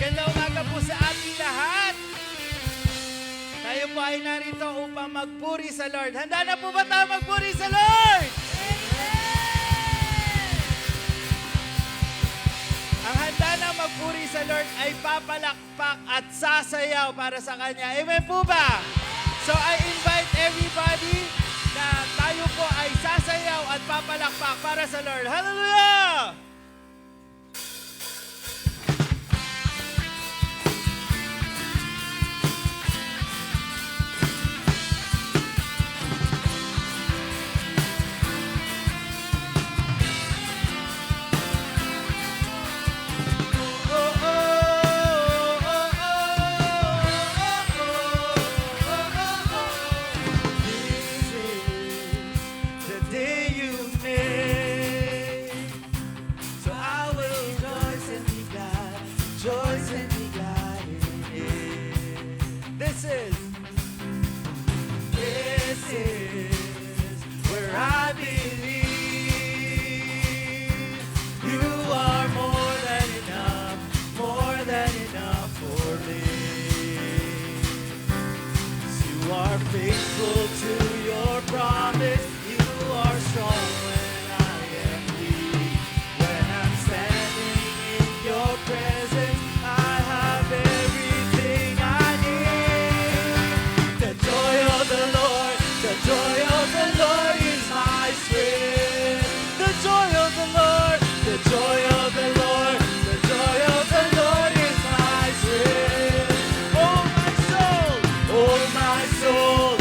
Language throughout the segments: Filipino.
Magandang umaga po sa ating lahat. Tayo po ay narito upang magpuri sa Lord. Handa na po ba tayo magpuri sa Lord? Ang handa na magpuri sa Lord ay papalakpak at sasayaw para sa Kanya. Amen po ba? So I invite everybody na tayo po ay sasayaw at papalakpak para sa Lord. Hallelujah! Faithful to your promise, you are strong when I am weak. When I'm standing in your presence, I have everything I need. The joy of the Lord is my strength. The joy of the Lord, the joy of the Lord, the joy of the Lord is my strength. Oh my soul, oh my soul.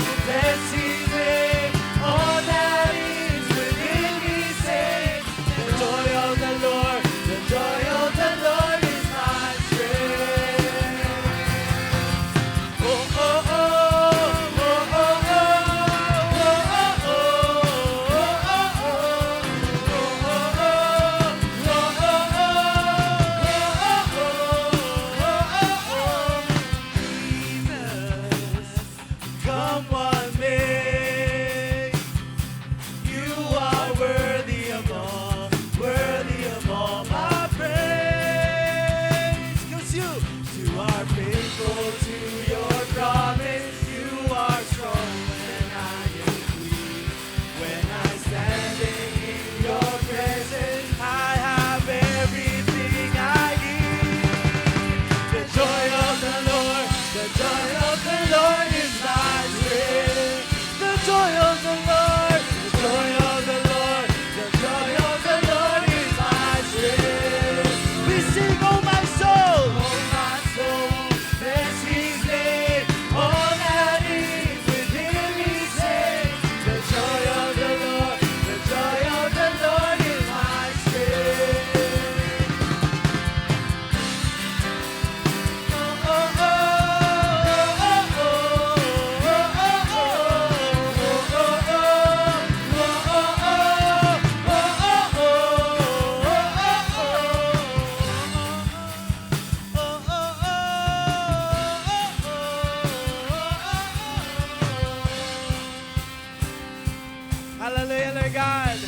Hallelujah, Lord God.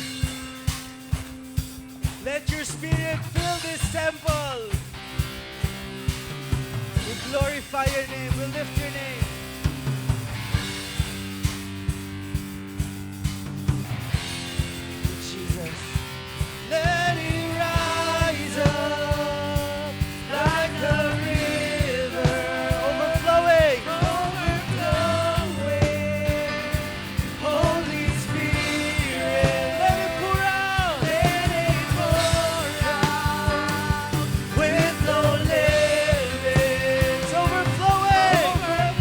Let your spirit fill this temple. We glorify your name. We lift your name. Jesus. Let it rise up like a river, overflowing. Holy Spirit, let it pour out. Let it pour out with no limits, overflowing.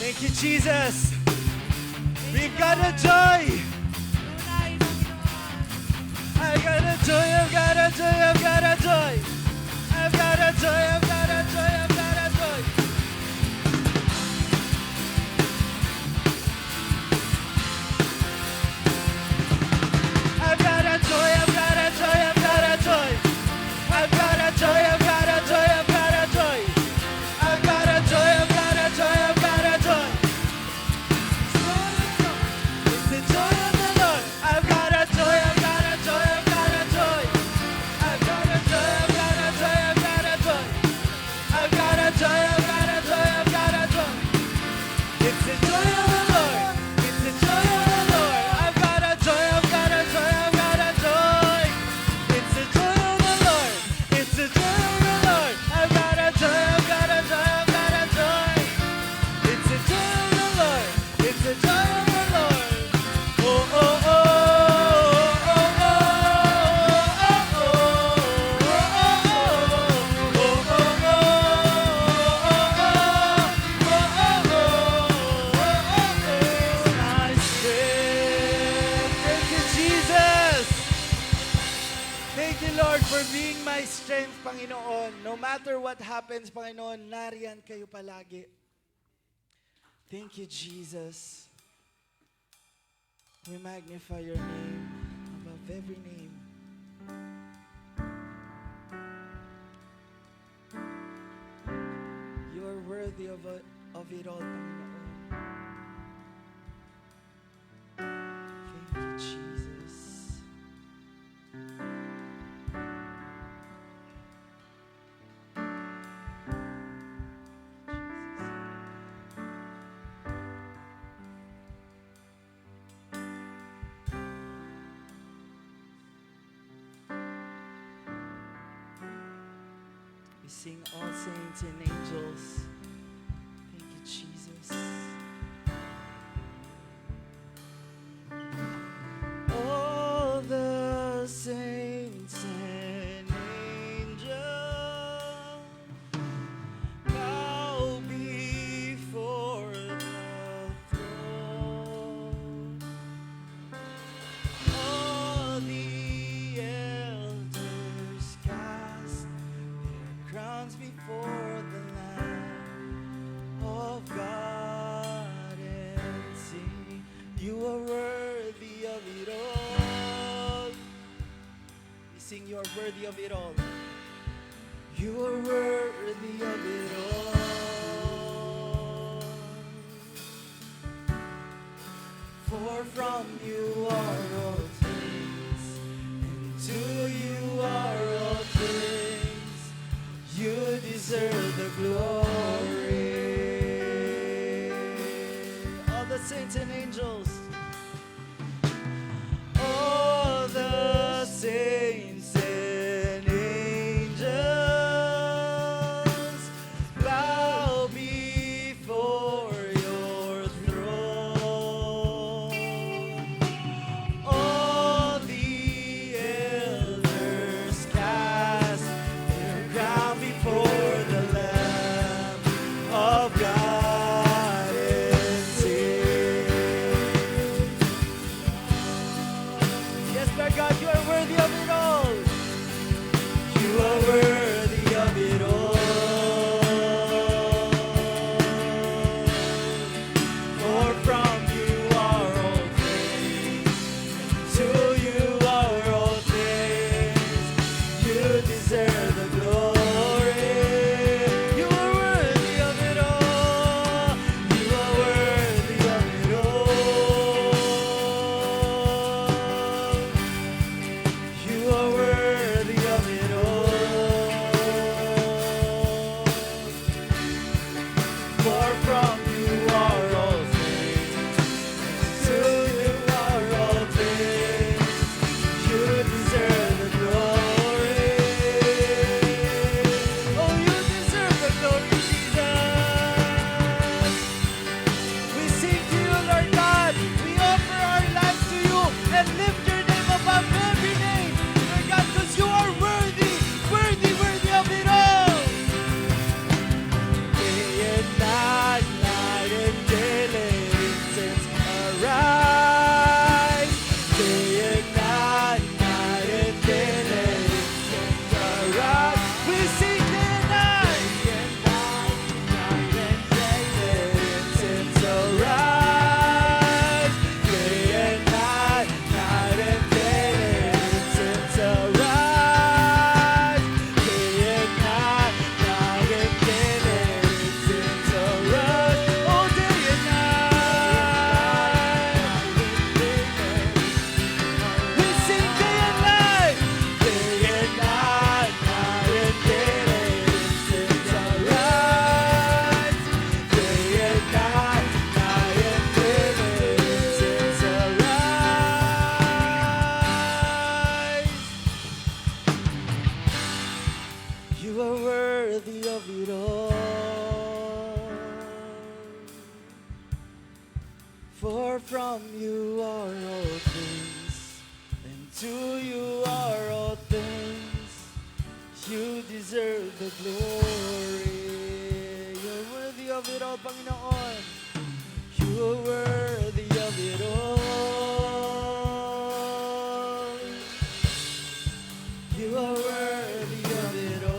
Thank you, Jesus. We've got a joy. I've got a joy, I've got a joy, I've got a joy. I've got a joy, I've got a joy, I've got a joy. I've got a joy, I've got a joy, I've got a joy. I've got a joy, I've got a joy, I've got a joy. I've got a joy, I've got a joy, I've got a joy. It's the joy of the Lord. I've got a joy, I've got a joy, I've got a joy. I've got a joy, I've got a joy, I've got a joy. I've got a joy, I've got a joy, I've got a joy. It's the joy of the Lord. It's the joy of the Lord. I've got a joy, I've got a joy, I've got a joy. It's the joy of the Lord. It's the joy of the Lord. I've got a joy, I've got a joy, I've got a joy. It's the joy of the Lord. It's the joy of the Lord. Oh, oh, oh, oh, oh, oh, my strength. Thank you, Jesus. Thank you, Lord, for being my strength, Panginoon. No matter what happens, Panginoon, nariyan kayo palagi. Thank you, Jesus. We magnify your name above every name. You are worthy of it all, Panginoon. Thank you, Jesus. We sing all saints and angels. Thank you, Jesus. All the saints and angels bow before the throne. All the elders cast their crowns before the Lamb of God and sing, you are worthy of it all. We sing, you are worthy of it all. You are worthy of it all. For from you are all things, and to you are all things. You deserve the glory. All the saints and angels, all the saints and angels bow before your throne. All the elders cast their crown before the Lamb of God and sing, You are worthy of it all. For from you are all things, and to you are all things. You deserve the glory. You're worthy of it all, Panginoon. You are worthy of it all. You are worthy of it all.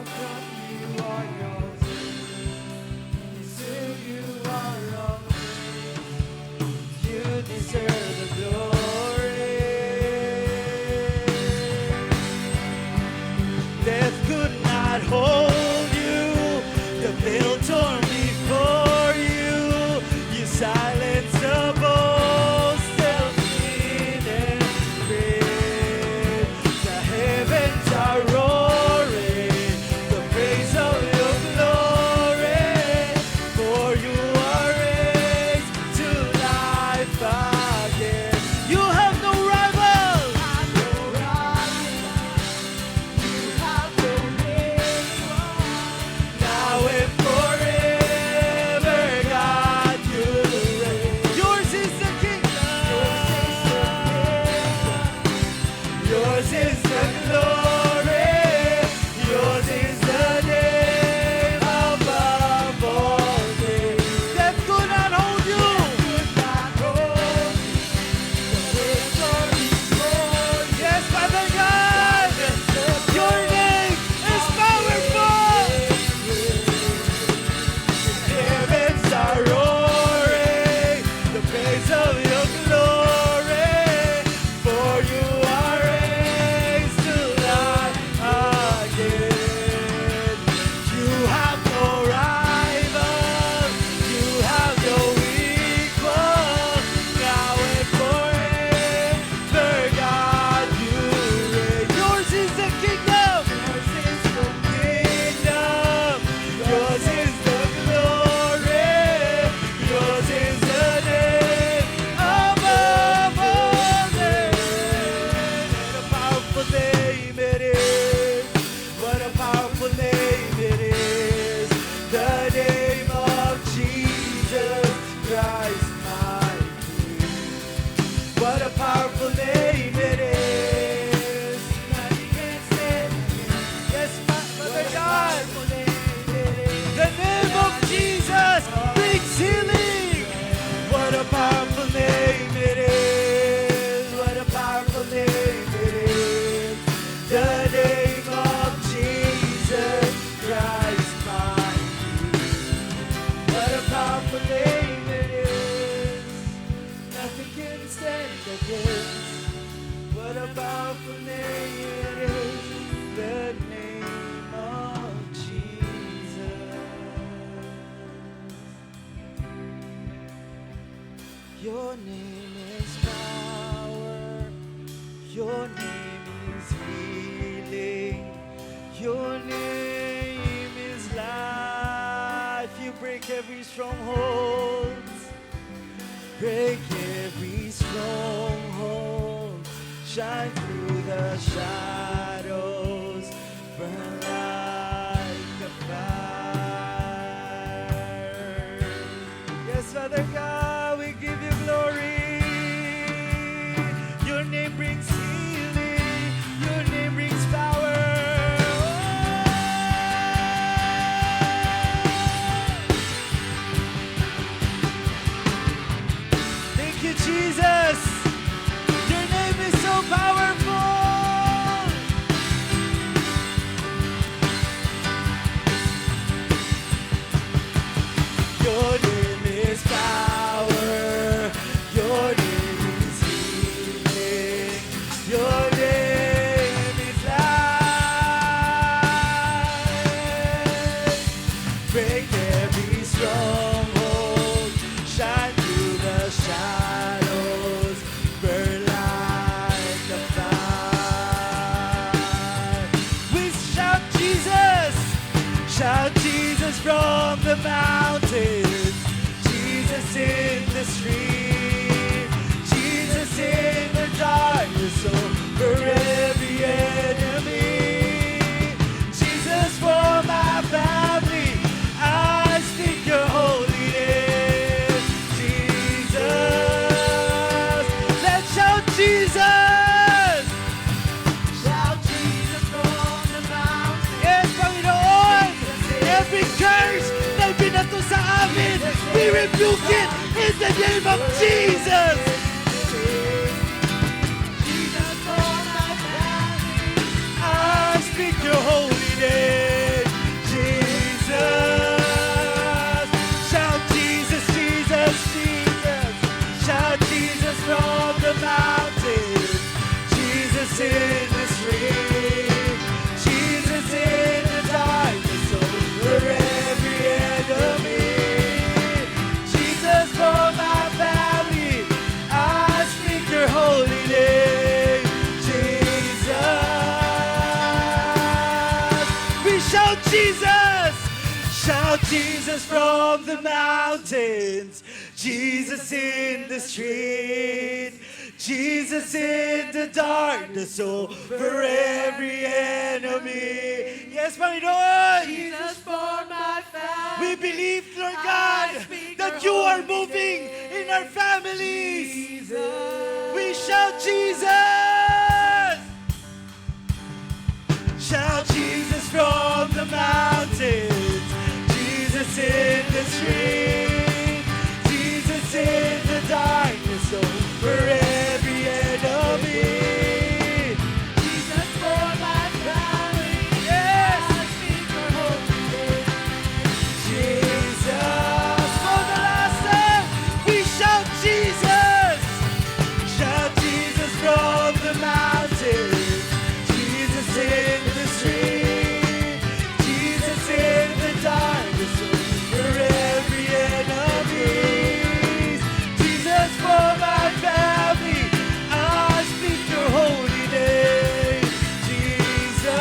From you are all things. To you are all things. You deserve the glory. Death could not hold you. The veil torn before you. You silenced the boast of sin and grave. The heavens are roaring, the praise of your glory. For you are raised to life again. You have no rival. Now and forever, God, you reign. Yours is the kingdom. Yours is the glory. Yours is the name above all names. Death could not hold you. Yes, Father God, your name is powerful. Heavens are roaring, the praise of your glory. For you are raised to life again. You have no rival, you have no equal. Now and forever, God, you reign. Yours is the kingdom. Yours is the kingdom. Yours is the glory. Yours is the name above all names. What a powerful name it is. What a powerful name it is. The name of Jesus Christ, my King. What a powerful name it is. Nothing can stand against. Yes, Father God. The name of Jesus brings healing. What a powerful name it is. What a powerful name it is. The name of Jesus Christ, my King. What a powerful name it is. Nothing can stand against. What a powerful name it is. The name of Jesus. Your name is power. Your name is healing. Your name is life. You break every stronghold. Break every stronghold. Shine through the shadows. Burn like a fire. Yes, Father God, we give you glory. Your name brings healing. Your name brings power. Thank you, Jesus. Your name is so powerful. Your name is power. We rebuke it in the name of Jesus. Jesus for my family. I speak your holy name. Jesus. Shout Jesus, Jesus, Jesus. Shout Jesus from the mountains. Jesus in the street. Jesus in the darkness over every enemy. Jesus for my family. I speak your holy name. Jesus. We shout Jesus. Shout Jesus from the mountains. Jesus in the street. Jesus in the darkness over every enemy. Yes, Panginoon. Jesus for my family. We believe, Lord God, that you are moving in our families. We shout Jesus. Shout Jesus from the mountains. Jesus in the street. Jesus in the darkness over every enemy. Jesus for my family. Yes. I speak your holy name. Jesus. For the last time, we shout Jesus. Shout Jesus from the mountains. Jesus in the street. Jesus in the darkness over every enemy. Jesus for my family. I speak your holy name. Jesus.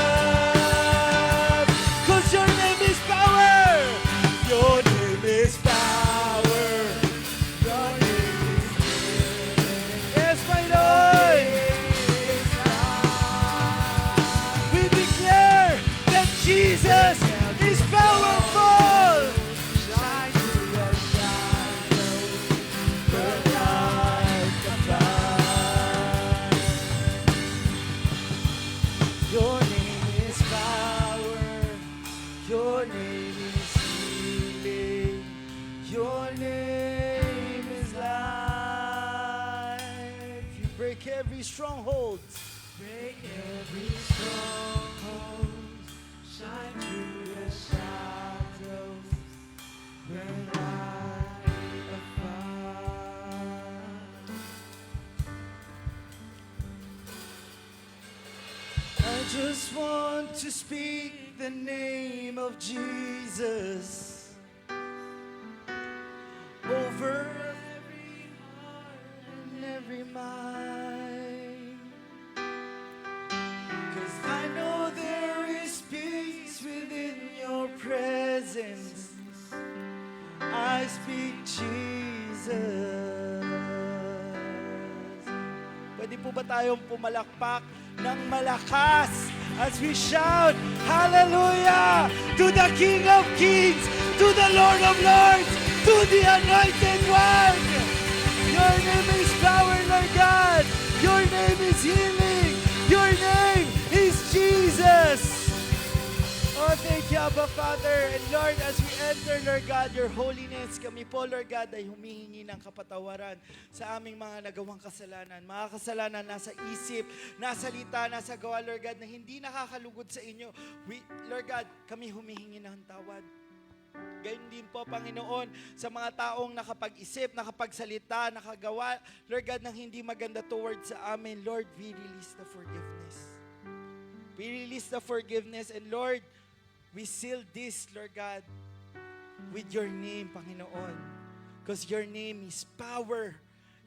'Cause your name is power. Your name is power. Your name is healing. Yes, my Lord. We declare that Jesus is powerful. Shine through the shadows, burn like a fire. Your name is power. Your name is healing. Your name is life. You break every stronghold. Break every stronghold. Shine through the shadows. Burn like a fire. I just want to speak the name of Jesus over every heart and every mind. 'Cause I know there is peace within your presence. I speak Jesus. Pwede po ba tayong pumalakpak ng malakas as we shout, Hallelujah! To the King of Kings, to the Lord of Lords, to the Anointed One! Your name is power, Lord God! Your name is healing! Your name is Jesus! Oh, thank you, Abba Father. And Lord, as we enter, Lord God, your holiness, kami po, Lord God, ay humihingi ng kapatawaran sa aming mga nagawang kasalanan. Mga kasalanan nasa isip, nasa salita, nasa gawa, Lord God, na hindi nakakalugod sa inyo. Lord God, kami humihingi ng tawad. Gayun din po, Panginoon, sa mga taong nakapag-isip, nakapagsalita, nakagawa, Lord God, ng hindi maganda towards sa amin. Lord, we release the forgiveness. We release the forgiveness. And Lord, we seal this, Lord God, with your name, Panginoon. Because your name is power.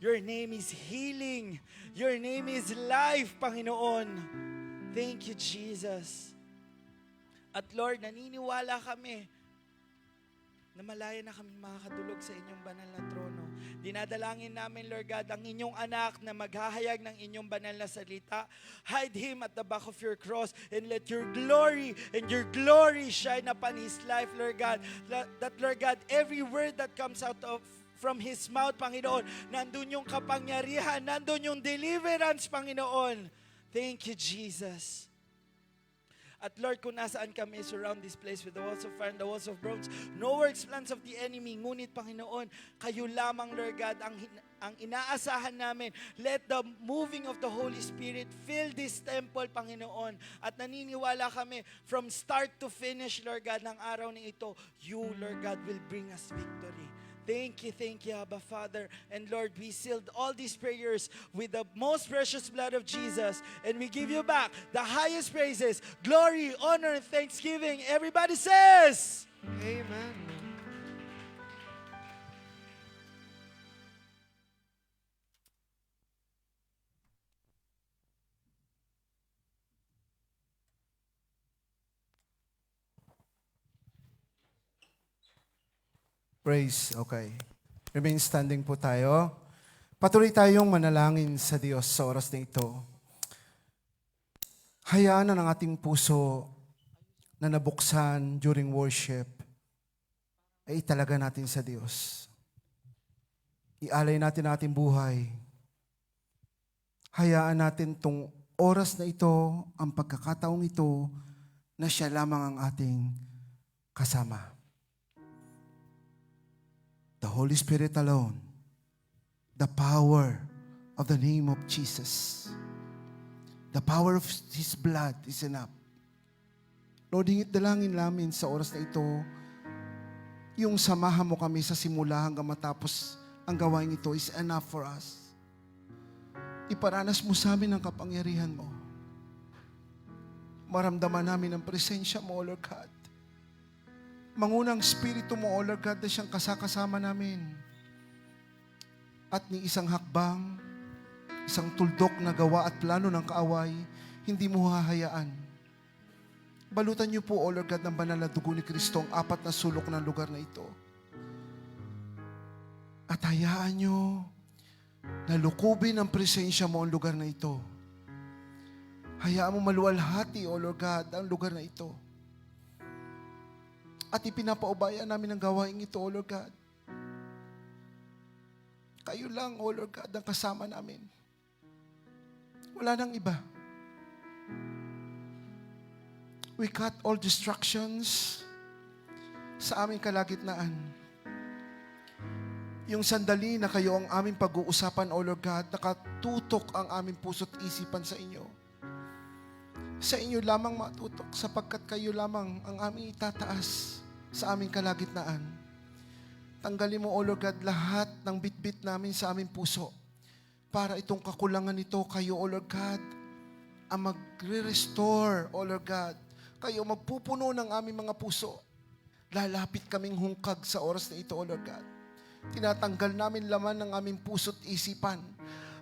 Your name is healing. Your name is life, Panginoon. Thank you, Jesus. At Lord, naniniwala kami na malaya na kami makakadulog sa inyong banal na trono. Dinadalangin namin, Lord God, ang inyong anak na maghahayag ng inyong banal na salita. Hide him at the back of your cross and let your glory and your glory shine upon his life, Lord God. That, Lord God, every word that comes out from his mouth, Panginoon, nandun yung kapangyarihan, nandun yung deliverance, Panginoon. Thank you, Jesus. At Lord, kung nasaan kami, surround this place with the walls of fire and the walls of bronze. No works, plans of the enemy. Ngunit, Panginoon, kayo lamang, Lord God, ang inaasahan namin. Let the moving of the Holy Spirit fill this temple, Panginoon. At naniniwala kami, from start to finish, Lord God, ng araw na ito, you, Lord God, will bring us victory. Thank you, Abba Father. And Lord, we sealed all these prayers with the most precious blood of Jesus. And we give you back the highest praises, glory, honor, and thanksgiving. Everybody says, Amen. Praise, okay. Remain standing po tayo. Patuloy tayong manalangin sa Diyos sa oras na ito. Hayaan na ng ating puso na nabuksan during worship ay italaga natin sa Diyos. Ialay natin ating buhay. Hayaan natin tong oras na ito, ang pagkakataong ito, na siya lamang ang ating kasama. The Holy Spirit alone, the power of the name of Jesus, the power of His blood is enough. Lord, hingit dalangin namin sa oras na ito, yung samahan mo kami sa simula hanggang matapos ang gawain ito is enough for us. Iparanas mo sa amin ang kapangyarihan mo. Maramdaman namin ang presensya mo, Lord God. Mangunang Espiritu mo, O Lord God, na siyang kasakasama namin. At ni isang hakbang, isang tuldok na gawa at plano ng kaaway, hindi mo hahayaan. Balutan niyo po, O Lord God, ng banal na dugo ni Kristo ang apat na sulok ng lugar na ito. At hayaan niyo na lukubin ang presensya mo ang lugar na ito. Hayaan mo maluwalhati, O Lord God, ang lugar na ito. At ipinapaubaya namin ang gawain ito, O Lord God. Kayo lang, O Lord God, ang kasama namin. Wala nang iba. We cut all distractions sa aming kalagitnaan. Yung sandali na kayo ang aming pag-uusapan, O Lord God, nakatutok ang aming puso't isipan sa inyo. Sa inyo lamang matutok sapagkat kayo lamang ang aming itataas sa aming kalagitnaan. Tanggalin mo, O Lord God, lahat ng bitbit namin sa aming puso para itong kakulangan nito kayo, O Lord God, ang magre-restore, O Lord God. Kayo magpupuno ng aming mga puso. Lalapit kaming hungkag sa oras na ito, O Lord God. Tinatanggal namin laman ng aming puso't isipan.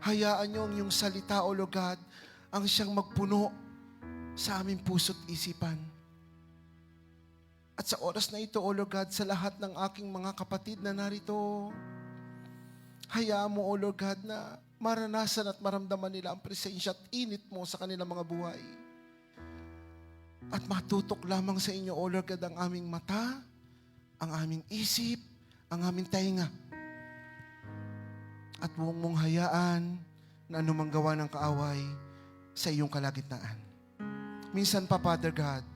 Hayaan niyo ang iyong salita, O Lord God, ang siyang magpuno sa aming puso't isipan. At sa oras na ito, O Lord God, sa lahat ng aking mga kapatid na narito, hayaan mo, O Lord God, na maranasan at maramdaman nila ang presensya at init mo sa kanilang mga buhay. At matutok lamang sa inyo, O Lord God, ang aming mata, ang aming isip, ang aming tainga. At buong mong hayaan na anumang gawa ng kaaway sa iyong kalagitnaan. Minsan pa, Father God,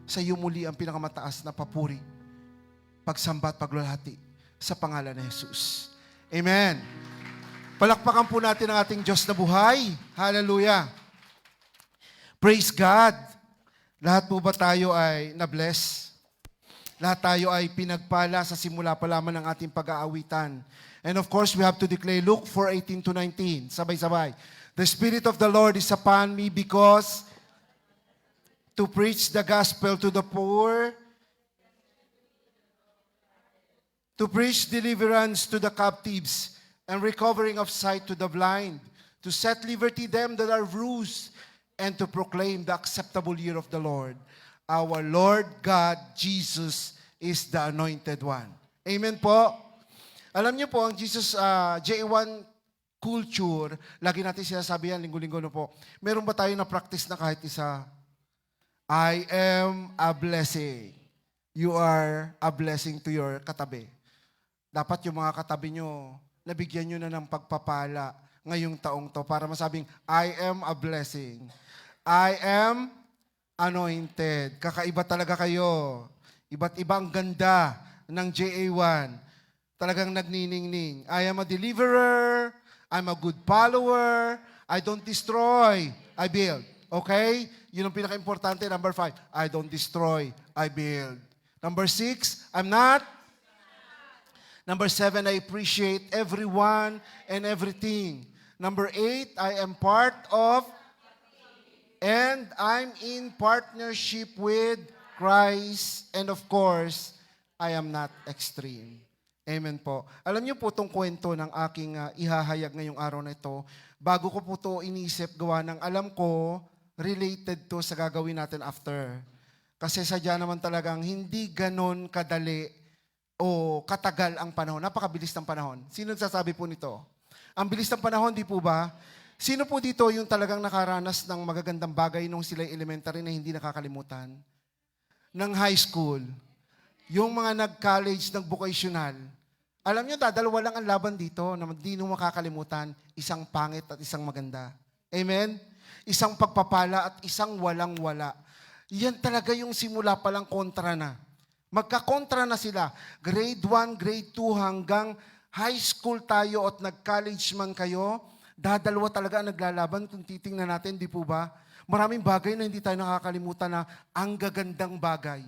sa iyo muli ang pinakamataas na papuri, pagsamba at paglulhati sa pangalan ni Jesus. Amen. Palakpakan po natin ang ating Diyos na buhay. Hallelujah. Praise God. Lahat po ba tayo ay na-bless? Lahat tayo ay pinagpala sa simula pa lamang ng ating pag-aawitan. And of course, we have to declare Luke 4:18-19. Sabay-sabay. The Spirit of the Lord is upon me because to preach the gospel to the poor, to preach deliverance to the captives, and recovering of sight to the blind, to set liberty them that are bruised, and to proclaim the acceptable year of the Lord. Our Lord God, Jesus, is the Anointed One. Amen po. Alam niyo po, ang Jesus, J1 culture, lagi natin sinasabi yan, linggo-linggo na po. Meron ba tayo na practice na kahit isa? I am a blessing. You are a blessing to your katabi. Dapat yung mga katabi nyo, nabigyan nyo na ng pagpapala ngayong taong to para masabing, I am a blessing. I am anointed. Kakaiba talaga kayo. Iba't ibang ganda ng JA1. Talagang nagniningning. I am a deliverer. I'm a good follower. I don't destroy. I build. Okay? Yun ang pinaka-importante. Number 5, I don't destroy. I build. Number 6, I'm not. Number 7, I appreciate everyone and everything. Number 8, I am part of and I'm in partnership with Christ. And of course, I am not extreme. Amen po. Alam niyo po itong kwento ng aking ihahayag ngayong araw na ito, bago ko po ito inisip gawa ng alam ko, related to sa gagawin natin after. Kasi sadya naman talagang hindi ganon kadali o katagal ang panahon. Napakabilis ng panahon. Sino nagsasabi po nito? Ang bilis ng panahon, di po ba? Sino po dito yung talagang nakaranas ng magagandang bagay nung sila'y elementary na hindi nakakalimutan? Ng high school. Yung mga nag-college, nag-vocational. Alam nyo, dalawa lang ang laban dito na hindi nyo makakalimutan, isang pangit at isang maganda. Amen? Isang pagpapala at isang walang-wala. Yan talaga yung simula palang kontra na. Magkakontra na sila. Grade 1, grade 2 hanggang high school tayo at nag-college man kayo, dadalawa talaga ang naglalaban kung titingnan natin, di po ba? Maraming bagay na hindi tayo nakakalimutan na ang gagandang bagay.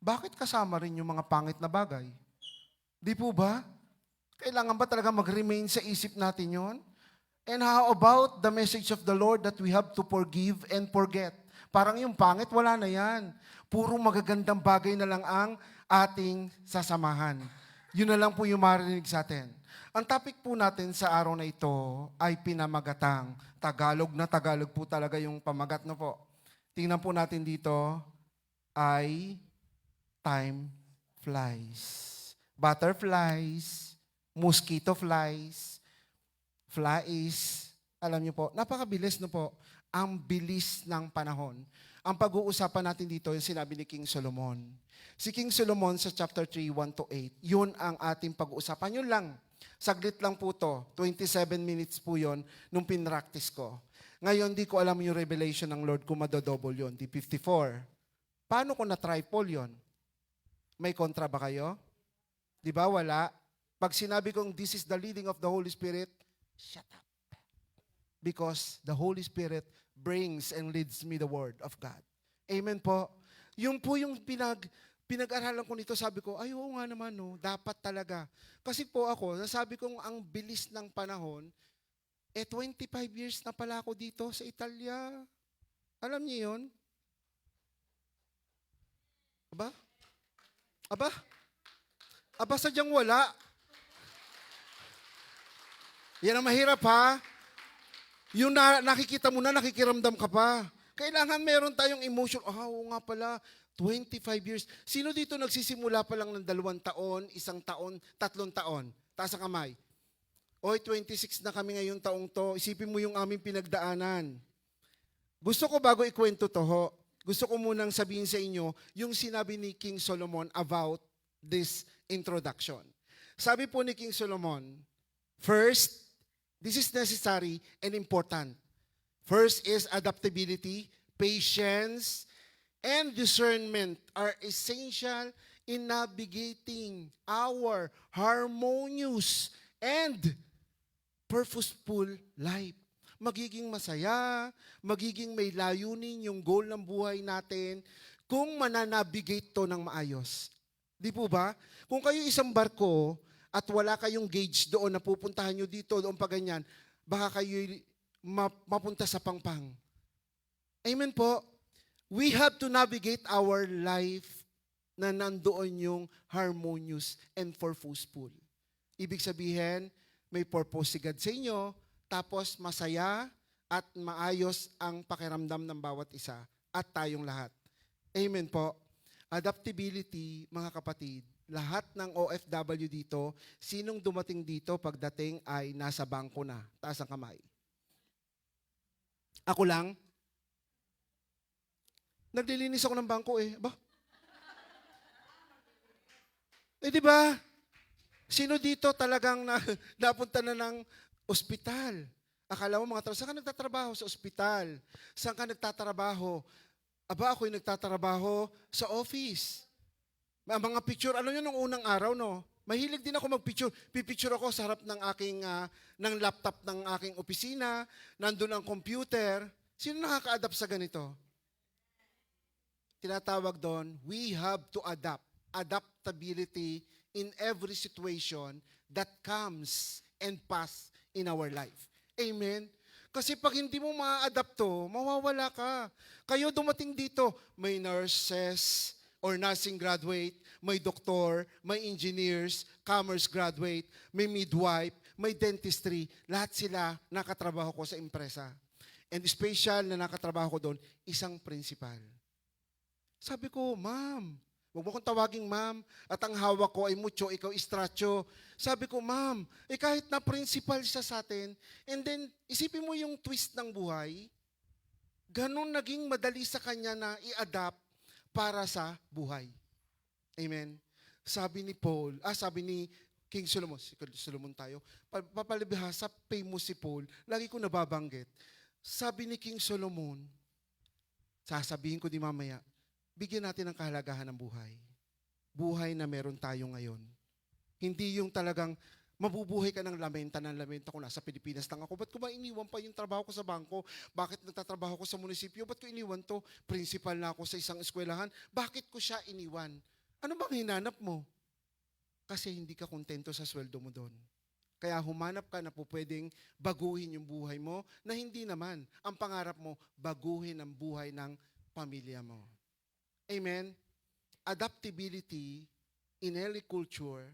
Bakit kasama rin yung mga pangit na bagay? Di po ba? Kailangan ba talaga mag-remain sa isip natin yon? And how about the message of the Lord that we have to forgive and forget? Parang yung pangit, wala na yan. Puro magagandang bagay na lang ang ating sasamahan. Yun na lang po yung marinig sa atin. Ang topic po natin sa araw na ito ay pinamagatang. Tagalog na Tagalog po talaga yung pamagat na po. Tingnan po natin dito ay time flies. Butterflies, mosquito flies, flies. Alam niyo po, napakabilis no po. Ang bilis ng panahon. Ang pag-uusapan natin dito, yung sinabi ni King Solomon. Si King Solomon sa chapter 3, 1-8, yun ang ating pag-uusapan. Yun lang. Saglit lang po to. 27 minutes po yun nung pinractice ko. Ngayon, di ko alam yung revelation ng Lord kung madodouble yun. Di 54. Paano kung na-triple yun? May kontra ba kayo? Di ba? Wala. Pag sinabi kong this is the leading of the Holy Spirit, shut up. Because the Holy Spirit brings and leads me the Word of God. Amen po. Yung po yung pinag-aralan ko nito, sabi ko, ay oo nga naman, no, dapat talaga. Kasi po ako, nasabi kong ang bilis ng panahon, 25 years na pala ako dito sa Italia. Alam niyo yun? Aba? Aba? Aba, sadyang wala. Yan ang mahirap ha. Yung nakikita mo na, nakikiramdam ka pa. Kailangan meron tayong emotion. Oo nga pala, 25 years. Sino dito nagsisimula pa lang ng 2 taon, 1 taon, 3 taon? Taas ang kamay. Oy, 26 na kami ngayong taong to. Isipin mo yung aming pinagdaanan. Gusto ko bago ikwento to, gusto ko munang sabihin sa inyo yung sinabi ni King Solomon about this introduction. Sabi po ni King Solomon, first, this is necessary and important. First is adaptability, patience, and discernment are essential in navigating our harmonious and purposeful life. Magiging masaya, magiging may layunin yung goal ng buhay natin kung mananavigate to ng maayos. Di po ba? Kung kayo isang barko, at wala kayong gauge doon na pupuntahan nyo dito, doon pa ganyan, baka kayo mapunta sa pangpang. Amen po. We have to navigate our life na nandoon yung harmonious and purposeful. Ibig sabihin, may purpose si God sa inyo, tapos masaya at maayos ang pakiramdam ng bawat isa at tayong lahat. Amen po. Adaptability, mga kapatid, lahat ng OFW dito, sinong dumating dito pagdating ay nasa bangko na? Taas ang kamay. Ako lang? Naglilinis ako ng bangko eh. Ba? Di ba? Sino dito talagang napunta na ng ospital? Akala mo mga tao, saan ka nagtatrabaho? Sa ospital. Saan ka nagtatrabaho? Aba, ako'y nagtatrabaho sa office. Mga picture, alam nyo, nung unang araw, no? Mahilig din ako magpicture. Pipicture ako sa harap ng ng laptop ng aking opisina, nandun ang computer. Sino nakaka-adapt sa ganito? Tinatawag doon, we have to adapt. Adaptability in every situation that comes and pass in our life. Amen? Kasi pag hindi mo ma-adapt to, mawawala ka. Kayo dumating dito, may nurses or nursing graduate, may doktor, may engineers, commerce graduate, may midwife, may dentistry. Lahat sila nakatrabaho ko sa empresa. And special na nakatrabaho ko doon, isang principal. Sabi ko, ma'am, huwag mo kong tawaging ma'am, at ang hawak ko ay mucho, ikaw istracho. Sabi ko, ma'am, kahit na principal siya sa atin, and then isipin mo yung twist ng buhay, ganun naging madali sa kanya na i-adapt para sa buhay. Amen. Sabi ni King Solomon, si Solomon tayo, papalibhasa, famous si Paul, lagi ko nababanggit. Sabi ni King Solomon, sasabihin ko di mamaya, bigyan natin ng kahalagahan ng buhay. Buhay na meron tayo ngayon. Hindi yung talagang mabubuhay ka ng lamenta kung nasa Pilipinas lang ako. Ba't ko ba iniwan pa yung trabaho ko sa bangko? Bakit nagtatrabaho ko sa munisipyo? Ba't ko iniwan to? Principal na ako sa isang eskwelahan. Bakit ko siya iniwan? Ano bang hinanap mo? Kasi hindi ka kontento sa sweldo mo doon. Kaya humanap ka na po pwedeng baguhin yung buhay mo na hindi naman. Ang pangarap mo, baguhin ang buhay ng pamilya mo. Amen? Adaptability in every culture,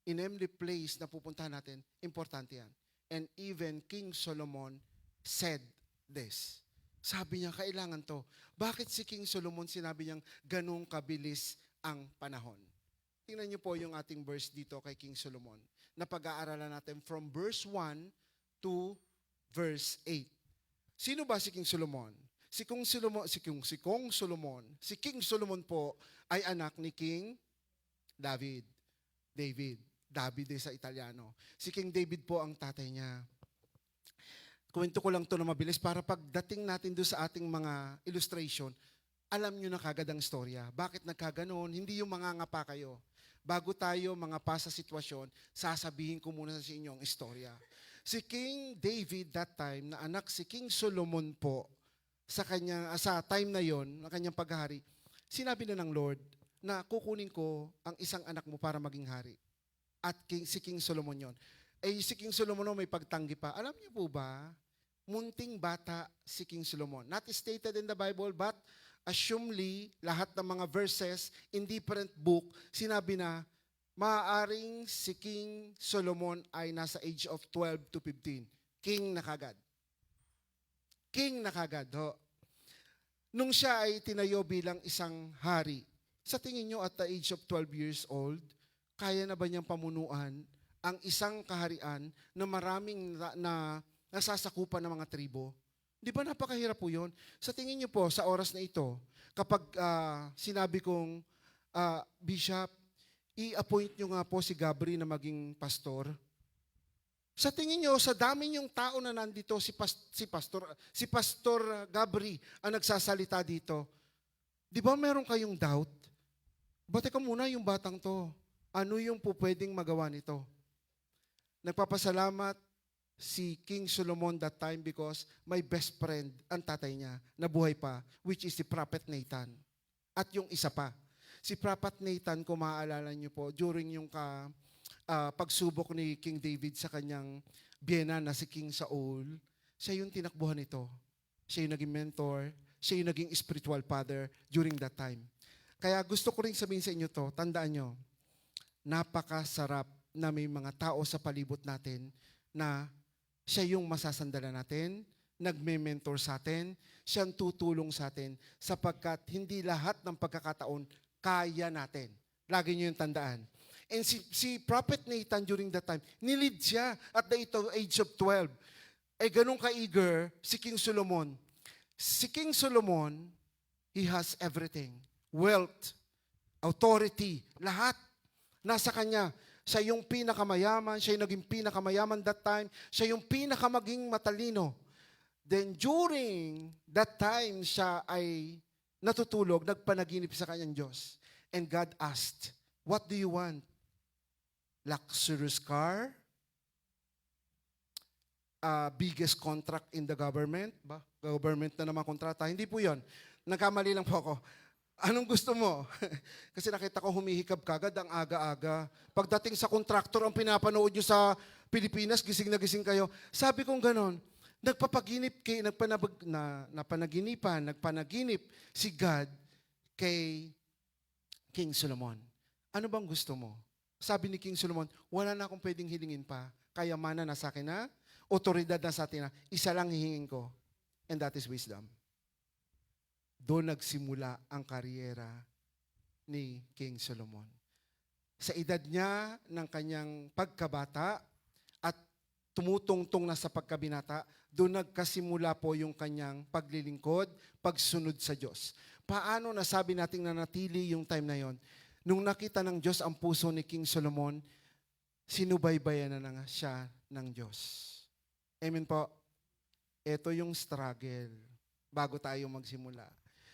in every place na pupuntahan natin, importante yan. And even King Solomon said this. Sabi niya, kailangan to. Bakit si King Solomon sinabi niyang ganung kabilis ang panahon? Tingnan niyo po yung ating verse dito kay King Solomon na pag-aaralan natin from verse 1 to verse 8. Sino ba si King Solomon? Si King Solomon po ay anak ni King David. David sa Italiano. Si King David po ang tatay niya. Kwento ko lang to na mabilis para pagdating natin doon sa ating mga illustration, alam nyo na kagad ang storya. Bakit nagkaganon? Hindi yung mangangapa kayo. Bago tayo mga pa sa sitwasyon, sasabihin ko muna sa inyo ang istorya. Si King David that time, na anak si King Solomon po, sa time na yon, na kanyang paghahari, sinabi na ng Lord na kukunin ko ang isang anak mo para maging hari. At si King Solomon yon. Si King Solomon may pagtanggi pa. Alam niyo po ba, munting bata si King Solomon. Not stated in the Bible, but assumedly, lahat ng mga verses in different book, sinabi na, maaaring si King Solomon ay nasa age of 12 to 15. King na kagad. King na kagad, ho. Nung siya ay tinayo bilang isang hari, sa tingin nyo at the age of 12 years old, kaya na ba niyang pamunuan ang isang kaharian na maraming nasasakupan ng mga tribo? Di ba napakahirap po yun? Sa tingin niyo po, sa oras na ito, kapag sinabi kong, Bishop, i-appoint niyo nga po si Gabri na maging pastor. Sa tingin niyo, sa dami niyong tao na nandito, si Pastor Gabri ang nagsasalita dito, di ba meron kayong doubt? Bate ka muna yung batang to. Ano yung po pwedeng magawa nito? Nagpapasalamat si King Solomon that time because my best friend, ang tatay niya, nabuhay pa, which is si Prophet Nathan. At yung isa pa, si Prophet Nathan, kung maaalala niyo po, during yung pagsubok ni King David sa kanyang biyena na si King Saul, siya yung tinakbuhan nito. Siya yung naging mentor, siya yung naging spiritual father during that time. Kaya gusto ko rin sabihin sa inyo to, tandaan nyo, napakasarap na may mga tao sa palibot natin na siya yung masasandalan natin, nagme-mentor sa atin, siyang tutulong sa atin sapagkat hindi lahat ng pagkakataon kaya natin. Lagi niyo yung tandaan. And si Prophet Nathan during that time, nilid siya at the age of 12. Ganun ka-eager si King Solomon. Si King Solomon, he has everything. Wealth, authority, lahat nasa kanya. Siya yung pinakamayaman, siya yung naging pinakamayaman that time, siya yung pinakamaging matalino. Then during that time, siya ay natutulog, nagpanaginip sa kanyang Diyos. And God asked, what do you want? Luxurious car? Biggest contract in the government? Government na naman kontrata. Hindi po yon. Nagkamali lang po ako. Anong gusto mo? Kasi nakita ko humihikab kagad ang aga-aga. Pagdating sa kontraktor, ang pinapanood nyo sa Pilipinas, gising na gising kayo. Sabi kong ganon, nagpanaginip si God kay King Solomon. Ano bang gusto mo? Sabi ni King Solomon, wala na akong pwedeng hilingin pa. Kayamanan na sa akin na, otoridad na sa atin na, isa lang hihingin ko. And that is wisdom. Doon nagsimula ang karyera ni King Solomon. Sa edad niya ng kanyang pagkabata at tumutungtong na sa pagkabinata, doon nagkasimula po yung kanyang paglilingkod, pagsunod sa Diyos. Paano nasabi nating nanatili yung time na yon? Nung nakita ng Diyos ang puso ni King Solomon, sinubaybayan na nga siya ng Diyos. Amen po. Ito yung struggle bago tayo magsimula.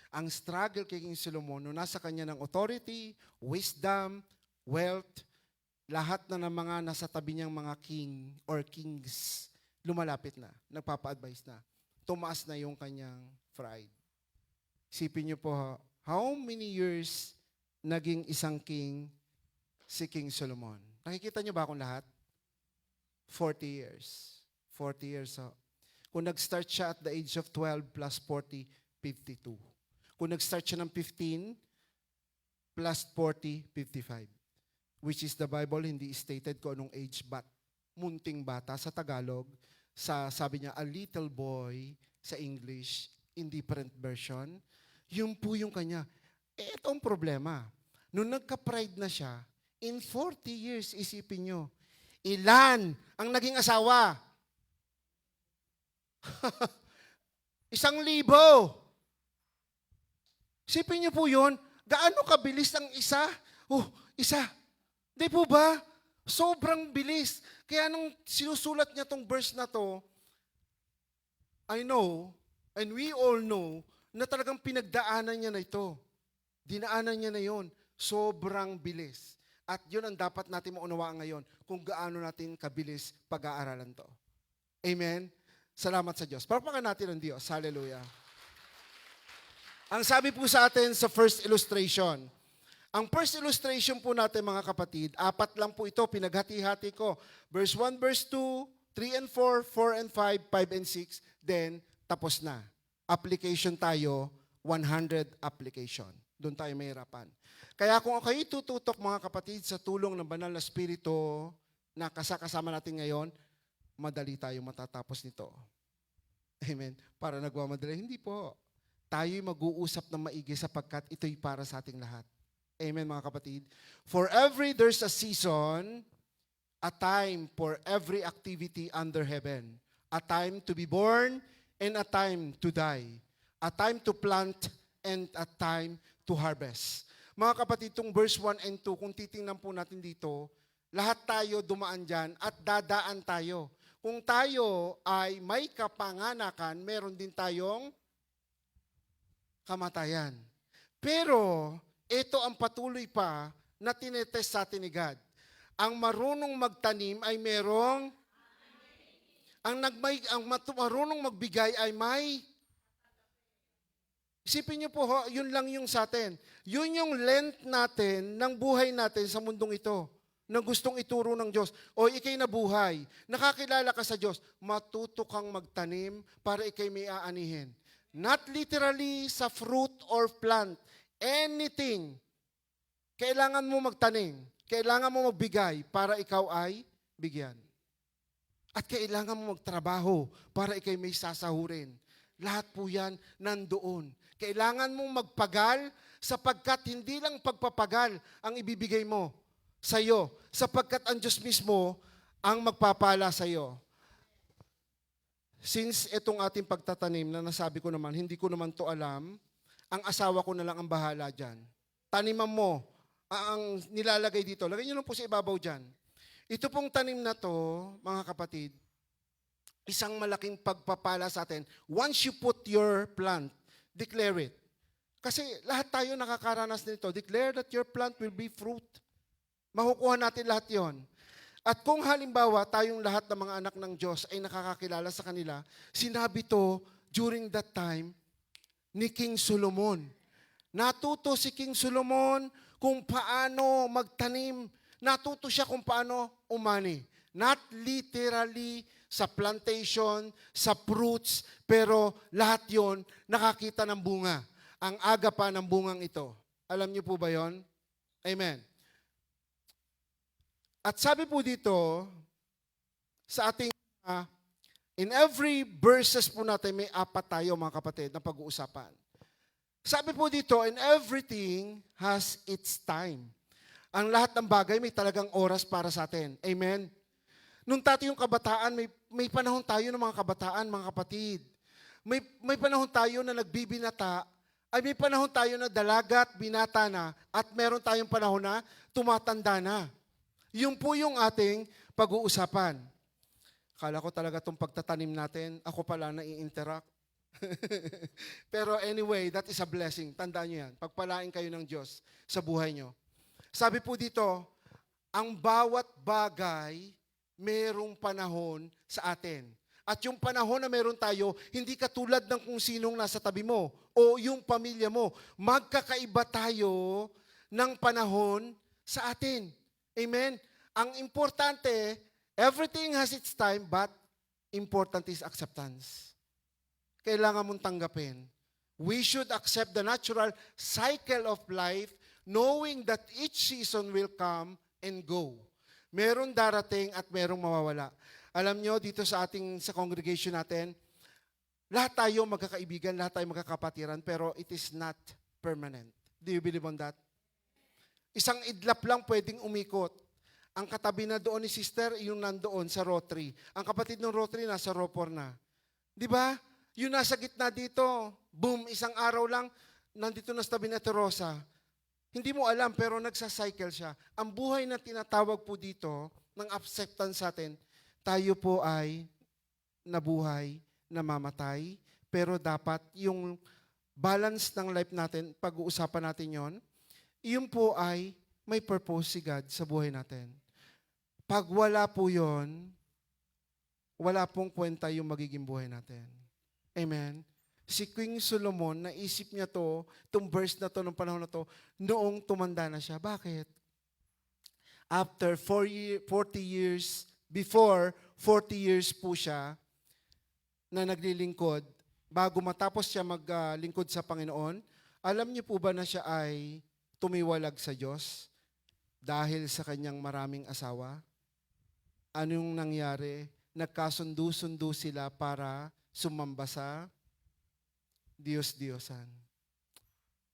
Ang struggle kay King Solomon, nung nasa kanya ng authority, wisdom, wealth, lahat na ng mga nasa tabi niyang mga king or kings, lumalapit na, nagpapa-advise na. Tumaas na yung kanyang pride. Isipin niyo po, how many years naging isang king si King Solomon? Nakikita niyo ba akong lahat? 40 years. 40 years. Kung nag-start siya at the age of 12 plus 40, 52. Kung nag-start siya ng 15 plus 40, 55. Which is the Bible, hindi stated ko anong age, but munting bata sa Tagalog. Sabi niya, a little boy sa English, in different version. Yun po yung kanya. Ito ang problema. Nung nagka-pride na siya, in 40 years, isipin nyo, ilan ang naging asawa? 1,000. Isipin niyo po yun, gaano kabilis ang isa? Isa. Di po ba? Sobrang bilis. Kaya nung sinusulat niya tong verse na to, I know, and we all know, na talagang pinagdaanan niya na ito. Dinaanan niya na yon. Sobrang bilis. At yun ang dapat natin maunawaan ngayon, kung gaano natin kabilis pag-aaralan to. Amen? Salamat sa Diyos. Palakpakan natin ang Diyos. Hallelujah. Ang sabi po sa atin sa first illustration, ang first illustration po natin mga kapatid, 4 lang po ito, pinaghati-hati ko. Verse 1, verse 2, 3 and 4, 4 and 5, 5 and 6, then tapos na. Application tayo, 100 application. Doon tayo mahirapan. Kaya kung kayo tututok mga kapatid sa tulong ng banal na Espiritu na kasama natin ngayon, madali tayo matatapos nito. Amen. Para nagmamadali, hindi po. Tayo'y mag-uusap ng maigi sapagkat ito'y para sa ating lahat. Amen mga kapatid. For there's a season, a time for every activity under heaven. A time to be born and a time to die. A time to plant and a time to harvest. Mga kapatid, itong verse 1 and 2, kung titingnan po natin dito, lahat tayo dumaan dyan at dadaan tayo. Kung tayo ay may kapanganakan, meron din tayong kamatayan. Pero, ito ang patuloy pa na tinetest sa atin ni God. Ang marunong magtanim ay merong, ang marunong magbigay ay may. Isipin niyo po, yun lang yung sa atin. Yun yung length natin ng buhay natin sa mundong ito na gustong ituro ng Diyos. O ikay nabuhay, nakakilala ka sa Diyos, matuto kang magtanim para ikay may aanihin. Not literally sa fruit or plant. Anything. Kailangan mo magtanim. Kailangan mo magbigay para ikaw ay bigyan. At kailangan mo magtrabaho para ikay may sasahurin. Lahat po yan nandoon. Kailangan mong magpagal sapagkat hindi lang pagpapagal ang ibibigay mo sa iyo, sapagkat ang Diyos mismo ang magpapala sa iyo. Since itong ating pagtatanim na nasabi ko naman, hindi ko naman to alam, ang asawa ko na lang ang bahala dyan. Taniman mo, ang nilalagay dito, lagay nyo lang po sa ibabaw dyan. Ito pong tanim na to, mga kapatid, isang malaking pagpapala sa atin. Once you put your plant, declare it. Kasi lahat tayo nakakaranas nito. Declare that your plant will be fruit. Makukuha natin lahat yon. At kung halimbawa tayong lahat ng mga anak ng Diyos ay nakakakilala sa kanila, sinabi to during that time ni King Solomon. Natuto si King Solomon kung paano magtanim. Natuto siya kung paano umani. Not literally sa plantation, sa fruits, pero lahat yon nakakita ng bunga. Ang aga pa ng bungang ito. Alam niyo po ba yon? Amen. At sabi po dito, sa ating, in every verses po natin, may apat tayo mga kapatid na pag-uusapan. Sabi po dito, and everything has its time. Ang lahat ng bagay may talagang oras para sa atin. Amen? Nung dati yung kabataan, may panahon tayo ng mga kabataan, mga kapatid. May panahon tayo na nagbibinata, ay may panahon tayo na dalaga at binata na, at meron tayong panahon na tumatanda na. Yun po yung ating pag-uusapan. Kala ko talaga itong pagtatanim natin, ako pala na i-interact. Pero anyway, that is a blessing. Tandaan nyo yan. Pagpalain kayo ng Diyos sa buhay nyo. Sabi po dito, ang bawat bagay, merong panahon sa atin. At yung panahon na meron tayo, hindi katulad ng kung sinong nasa tabi mo o yung pamilya mo. Magkakaiba tayo ng panahon sa atin. Amen? Ang importante, everything has its time, but important is acceptance. Kailangan mong tanggapin. We should accept the natural cycle of life, knowing that each season will come and go. Meron darating at merong mawawala. Alam nyo, dito sa congregation natin, lahat tayo magkakaibigan, lahat tayo magkakapatiran, pero it is not permanent. Do you believe on that? Isang idlap lang pwedeng umikot. Ang katabi na doon ni sister, yung nandoon sa Rotary. Ang kapatid ng Rotary, nasa Ropor na. Di ba? Yung nasa gitna dito, boom, isang araw lang, nandito na sa tabi na Rosa. Hindi mo alam, pero nagsacycle siya. Ang buhay na tinatawag po dito, ng acceptance sa atin, tayo po ay nabuhay, namamatay, pero dapat yung balance ng life natin, pag-uusapan natin yon, yun po ay may purpose si God sa buhay natin. Pag wala po yon, wala pong kwenta yung magiging buhay natin. Amen? Si King Solomon, naisip niya to, itong verse na to, nung panahon na to, noong tumanda na siya. Bakit? After 40 years, before 40 years po siya na naglilingkod, bago matapos siya maglingkod sa Panginoon, alam niyo po ba na siya ay tumiwalag sa Diyos dahil sa kanyang maraming asawa? Anong nangyari? Nagkasundo-sundo sila para sumamba sa Diyos-Diyosan.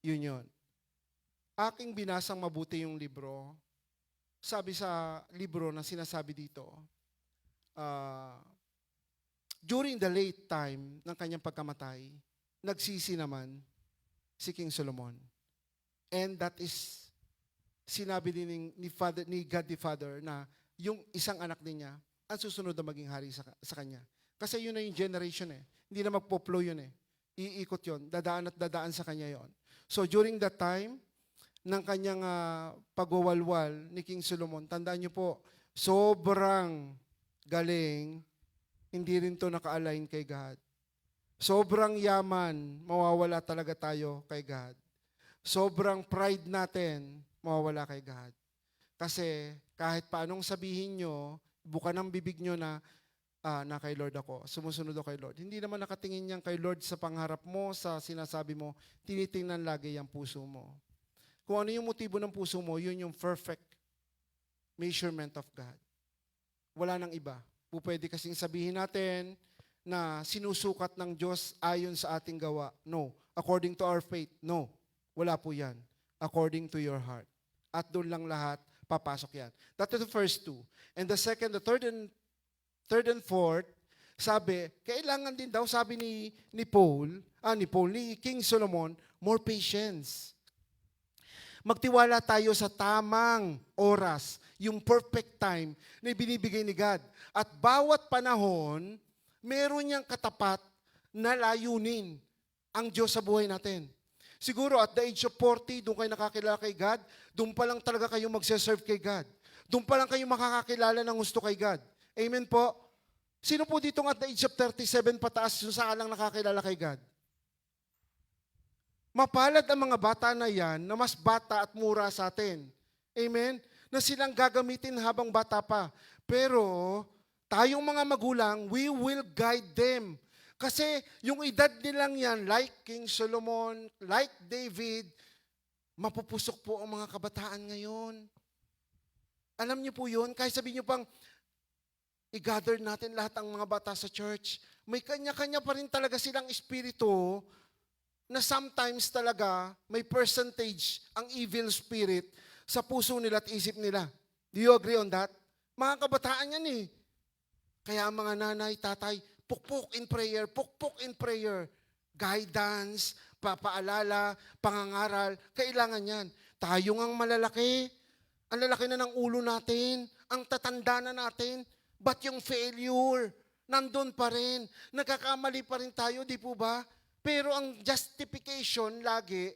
Yun yun. Aking binasang mabuti yung libro. Sabi sa libro na sinasabi dito, during the late time ng kanyang pagkamatay, nagsisi naman si King Solomon. And that is, sinabi din ni God the Father na yung isang anak din niya, ang susunod na maging hari sa kanya. Kasi yun na yung generation eh. Hindi na magpo-flow yun eh. Iikot yun. Dadaan at dadaan sa kanya yon. So during that time, ng kanyang pagwawalwal ni King Solomon, tandaan niyo po, sobrang galing, hindi rin to naka-align kay God. Sobrang yaman, mawawala talaga tayo kay God. Sobrang pride natin, mawawala kay God. Kasi kahit paanong sabihin nyo, buka ng bibig nyo na kay Lord ako, sumusunod ako kay Lord. Hindi naman nakatingin niyang kay Lord sa pangharap mo, sa sinasabi mo, tinitingnan lagi ang puso mo. Kung ano yung motibo ng puso mo, yun yung perfect measurement of God. Wala nang iba. Pwede kasing sabihin natin na sinusukat ng Diyos ayon sa ating gawa. No. According to our faith. No. Wala po yan. According to your heart. At doon lang lahat papasok yan. That is the first two. And the second, the third and fourth, sabi, kailangan din daw, sabi ni King Solomon, more patience. Magtiwala tayo sa tamang oras, yung perfect time na binibigay ni God. At bawat panahon, meron niyang katapat na layunin ang Diyos sa buhay natin. Siguro at the age of 40, doon kayo nakakilala kay God, doon pa lang talaga kayo magse-serve kay God. Doon pa lang kayo makakakilala ng gusto kay God. Amen po? Sino po dito at the age of 37 pataas yung saan lang nakakilala kay God? Mapalad ang mga bata na yan na mas bata at mura sa atin. Amen? Na silang gagamitin habang bata pa. Pero tayong mga magulang, we will guide them. Kasi yung edad nilang yan, like King Solomon, like David, mapupusok po ang mga kabataan ngayon. Alam niyo po yun? Kahit sabihin niyo pang, i-gather natin lahat ang mga bata sa church. May kanya-kanya pa rin talaga silang espiritu na sometimes talaga may percentage ang evil spirit sa puso nila at isip nila. Do you agree on that? Mga kabataan yan eh. Kaya ang mga nanay, tatay, pukpok in prayer. Guidance, papaalala, pangangaral, kailangan yan. Tayo ngang malalaki, ang lalaki na ng ulo natin, ang tatanda na natin, but yung failure, nandun pa rin. Nagkakamali pa rin tayo, di po ba? Pero ang justification lagi,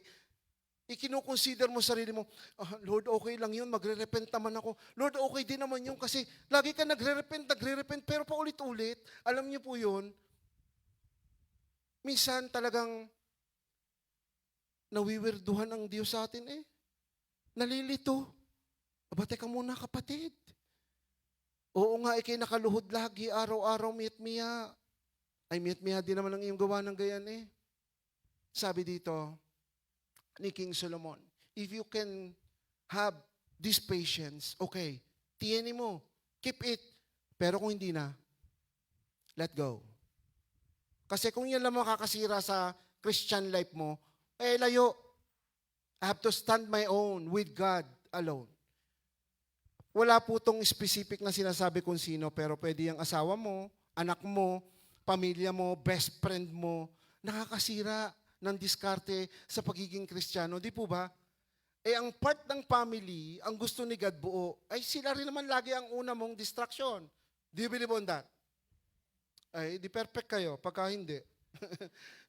ikinukonsider mo sarili mo, Lord, okay lang yun, magre-repent naman ako. Lord, okay din naman yun kasi lagi ka nagre-repent, pero paulit-ulit. Alam niyo po yun, minsan talagang nawiwirduhan ang Diyos sa atin eh. Nalilito. Aba, teka muna kapatid. Oo nga, ikay nakaluhod lagi, araw-araw miyat-miya. Ay, miyat-miya din naman ang iyong gawa ng gayan eh. Sabi dito, ni King Solomon, if you can have this patience, okay, tiyanin mo, keep it. Pero kung hindi na, let go. Kasi kung yan lang makakasira sa Christian life mo, layo. I have to stand my own with God alone. Wala po tong specific na sinasabi kung sino, pero pwede yung asawa mo, anak mo, pamilya mo, best friend mo, nakakasira ng diskarte sa pagiging Kristiyano. Di po ba? Ang part ng family, ang gusto ni God buo, ay sila rin naman lagi ang una mong distraction. Do you believe on that? Ay, di perfect kayo, pagka hindi.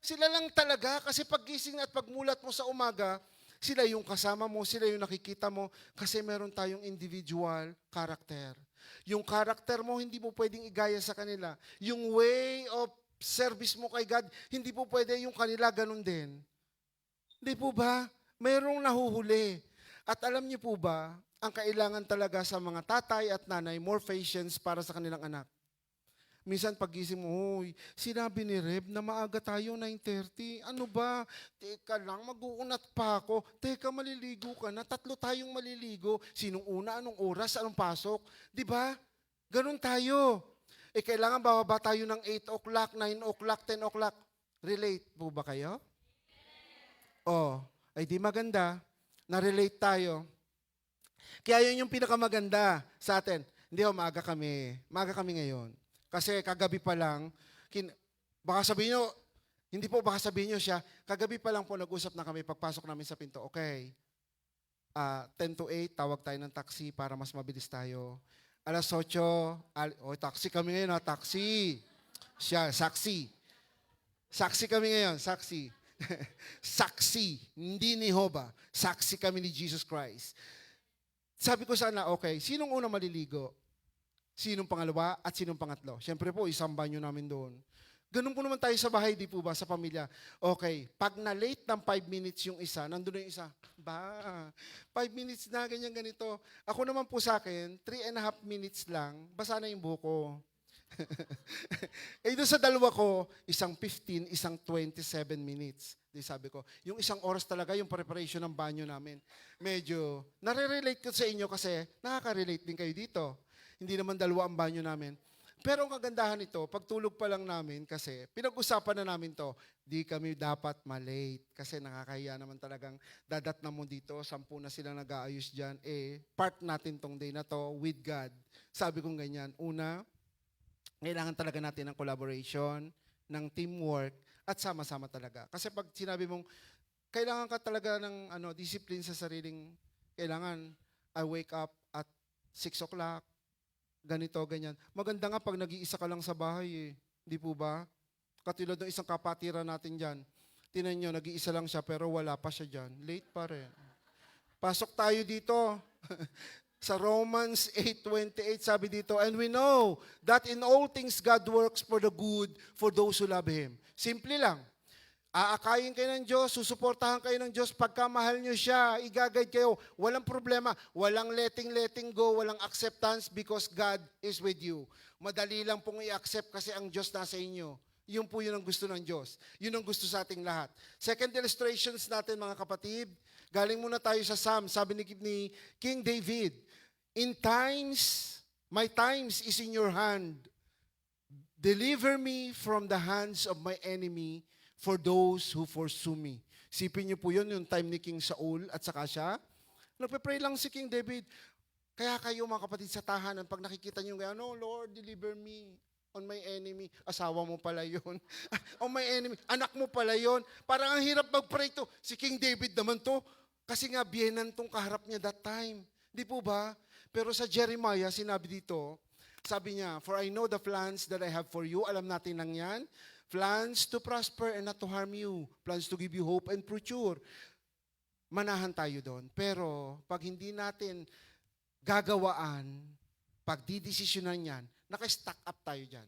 Sila lang talaga, kasi paggising at pagmulat mo sa umaga, sila yung kasama mo, sila yung nakikita mo, kasi meron tayong individual character. Yung character mo, hindi mo pwedeng igaya sa kanila. Yung way of service mo kay God, hindi po pwede yung kanila ganun din. Hindi po ba? Mayroong nahuhuli. At alam niyo po ba, ang kailangan talaga sa mga tatay at nanay, more patience para sa kanilang anak. Minsan pagising mo, sinabi ni Reb na maaga tayo, 9:30. Ano ba? Teka lang, mag-uunat pa ako. Teka, maliligo ka na. 3 tayong maliligo. Sinong una, anong oras, anong pasok? Di ba? Ganun tayo. Kailangan bababa tayo ng 8 o'clock, 9 o'clock, 10 o'clock. Relate po ba kayo? Ay di maganda. Na-relate tayo. Kaya yun yung pinakamaganda sa atin. Hindi maaga kami. Maaga kami ngayon. Kasi kagabi pa lang, baka sabihin nyo, hindi po baka sabihin nyo siya, kagabi pa lang po nag-usap na kami pagpasok namin sa pinto. Okay, 10 to 8, tawag tayo ng taxi para mas mabilis tayo. 8:00, taxi kami ngayon, taxi. Saksi. Saksi kami ngayon, saksi. Saksi, hindi ni Jehovah. Saksi kami ni Jesus Christ. Sabi ko sana, okay, sinong unang maliligo? Sinong pangalawa at sinong pangatlo? Siyempre po, isang banyo namin doon. Ganun po naman tayo sa bahay, di po ba, sa pamilya. Okay, pag na-late ng 5 minutes yung isa, nandun na yung isa, 5 minutes na, ganyan, ganito. Ako naman po sa akin, 3.5 minutes lang, basa na yung buhok ko. Doon sa dalawa ko, isang 15, isang 27 minutes. Di sabi ko, yung isang oras talaga, yung preparation ng banyo namin. Medyo, nare-relate ko sa inyo kasi nakaka-relate din kayo dito. Hindi naman dalawa ang banyo namin. Pero ang kagandahan nito, pagtulog pa lang namin kasi pinag-usapan na namin to, di kami dapat malate. Kasi nakakahiya naman talagang dadatnan mo dito, 10 na silang nag-aayos dyan. Part natin tong day na to with God. Sabi kong ganyan, una, kailangan talaga natin ng collaboration, ng teamwork, at sama-sama talaga. Kasi pag sinabi mong, kailangan ka talaga ng discipline sa sariling, kailangan I wake up at 6 o'clock, ganito, ganyan. Maganda nga pag nag-iisa ka lang sa bahay eh. Di po ba? Katulad ng isang kapatiran natin dyan. Tinan nyo, nag-iisa lang siya pero wala pa siya dyan. Late pa rin. Pasok tayo dito. Sa Romans 8:28 sabi dito, and we know that in all things God works for the good for those who love Him. Simple lang. Aakayin kayo ng Diyos, susuportahan kayo ng Diyos, pagka mahal nyo siya, i-guide kayo. Walang problema, walang letting go, walang acceptance because God is with you. Madali lang pong i-accept kasi ang Diyos nasa inyo. Yun po yun ang gusto ng Diyos. Yun ang gusto sa ating lahat. Second illustrations natin mga kapatid, galing muna tayo sa Psalm. Sabi ni King David, in times, my times is in your hand. Deliver me from the hands of my enemy for those who pursue me. Sipin niyo po yun, yung time ni King Saul at saka siya. Nagpe-pray lang si King David. Kaya kayo mga kapatid sa tahanan, pag nakikita niyo gaya, no, Lord, deliver me on my enemy. Asawa mo pala yun. On my enemy. Anak mo pala yun. Parang ang hirap mag-pray to. Si King David naman to. Kasi nga, biyenan tong kaharap niya that time. Di po ba? Pero sa Jeremiah, sinabi dito, sabi niya, for I know the plans that I have for you. Alam natin lang yan. Plans to prosper and not to harm you. Plans to give you hope and future. Manahan tayo doon. Pero pag hindi natin gagawaan, pag didesisyonan yan, naka-stack up tayo dyan.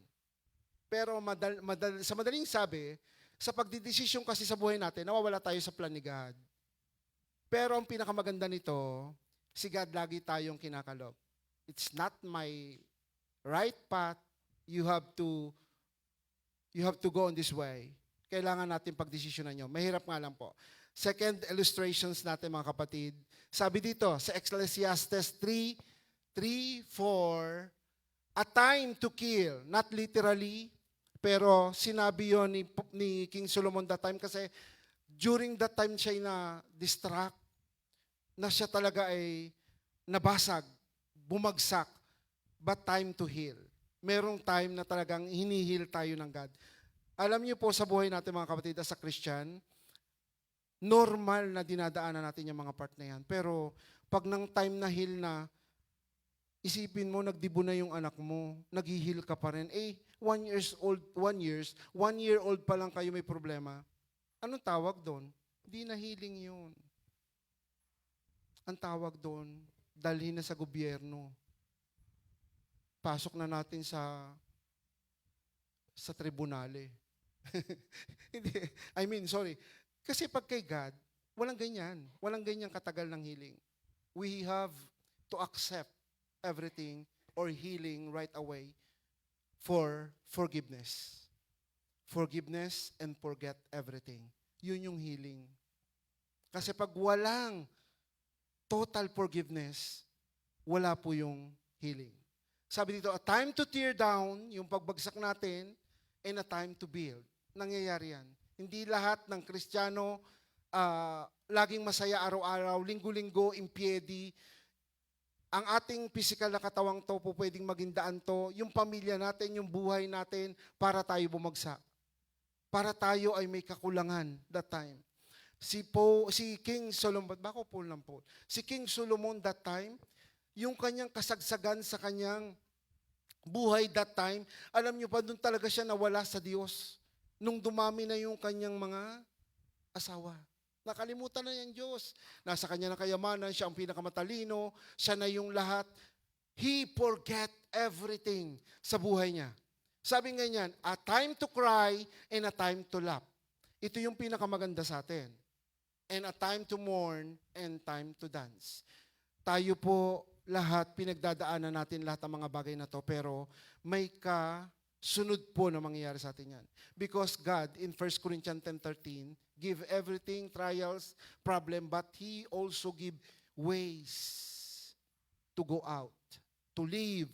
Pero sa madaling sabi, sa pagdidesisyon kasi sa buhay natin, nawawala tayo sa plan ni God. Pero ang pinakamaganda nito, si God lagi tayong kinakalob. It's not my right path. You have to go on this way. Kailangan natin pagdesisyonan nyo. Mahirap nga lang po. Second illustrations natin mga kapatid. Sabi dito sa Ecclesiastes 3:4, a time to kill. Not literally, pero sinabi yon ni King Solomon that time kasi during that time siya na-distract, na siya talaga ay nabasag, bumagsak, but time to heal. Merong time na talagang hinihil tayo ng God. Alam niyo po sa buhay natin mga kapatid as a Christian, normal na dinadaanan natin yung mga part na yan. Pero pag nang time na heal na, isipin mo, nagdibo na yung anak mo, nag-heal ka pa rin. 1 year old pa lang kayo may problema. Anong tawag doon? Hindi na healing yun. Ang tawag doon, dalhin na sa gobyerno. Pasok na natin sa tribunale. Sorry. Kasi pag kay God, walang ganyan. Walang ganyan katagal ng healing. We have to accept everything or healing right away for forgiveness. Forgiveness and forget everything. Yun yung healing. Kasi pag walang total forgiveness, wala po yung healing. Sabi dito, a time to tear down, yung pagbagsak natin, and a time to build. Nangyayari yan. Hindi lahat ng Kristiyano laging masaya araw-araw, linggo-linggo, impiedi. Ang ating physical na katawang to po pwedeng maging daan to, yung pamilya natin, yung buhay natin, para tayo bumagsak. Para tayo ay may kakulangan that time. Si King Solomon, bako Paul ng Paul. Si King Solomon that time, yung kanyang kasagsagan sa kanyang buhay that time, alam niyo pa, doon talaga siya nawala sa Diyos. Nung dumami na yung kanyang mga asawa. Nakalimutan na yung Diyos. Nasa kanya na kayamanan, siya ang pinakamatalino, siya na yung lahat. He forget everything sa buhay niya. Sabi nga niyan, a time to cry and a time to laugh. Ito yung pinakamaganda sa atin. And a time to mourn and time to dance. Tayo po lahat, pinagdadaanan natin lahat ng mga bagay na to, pero may kasunod po na mangyayari sa atin yan. Because God, in 1 Corinthians 10:13, give everything, trials, problem, but He also give ways to go out, to live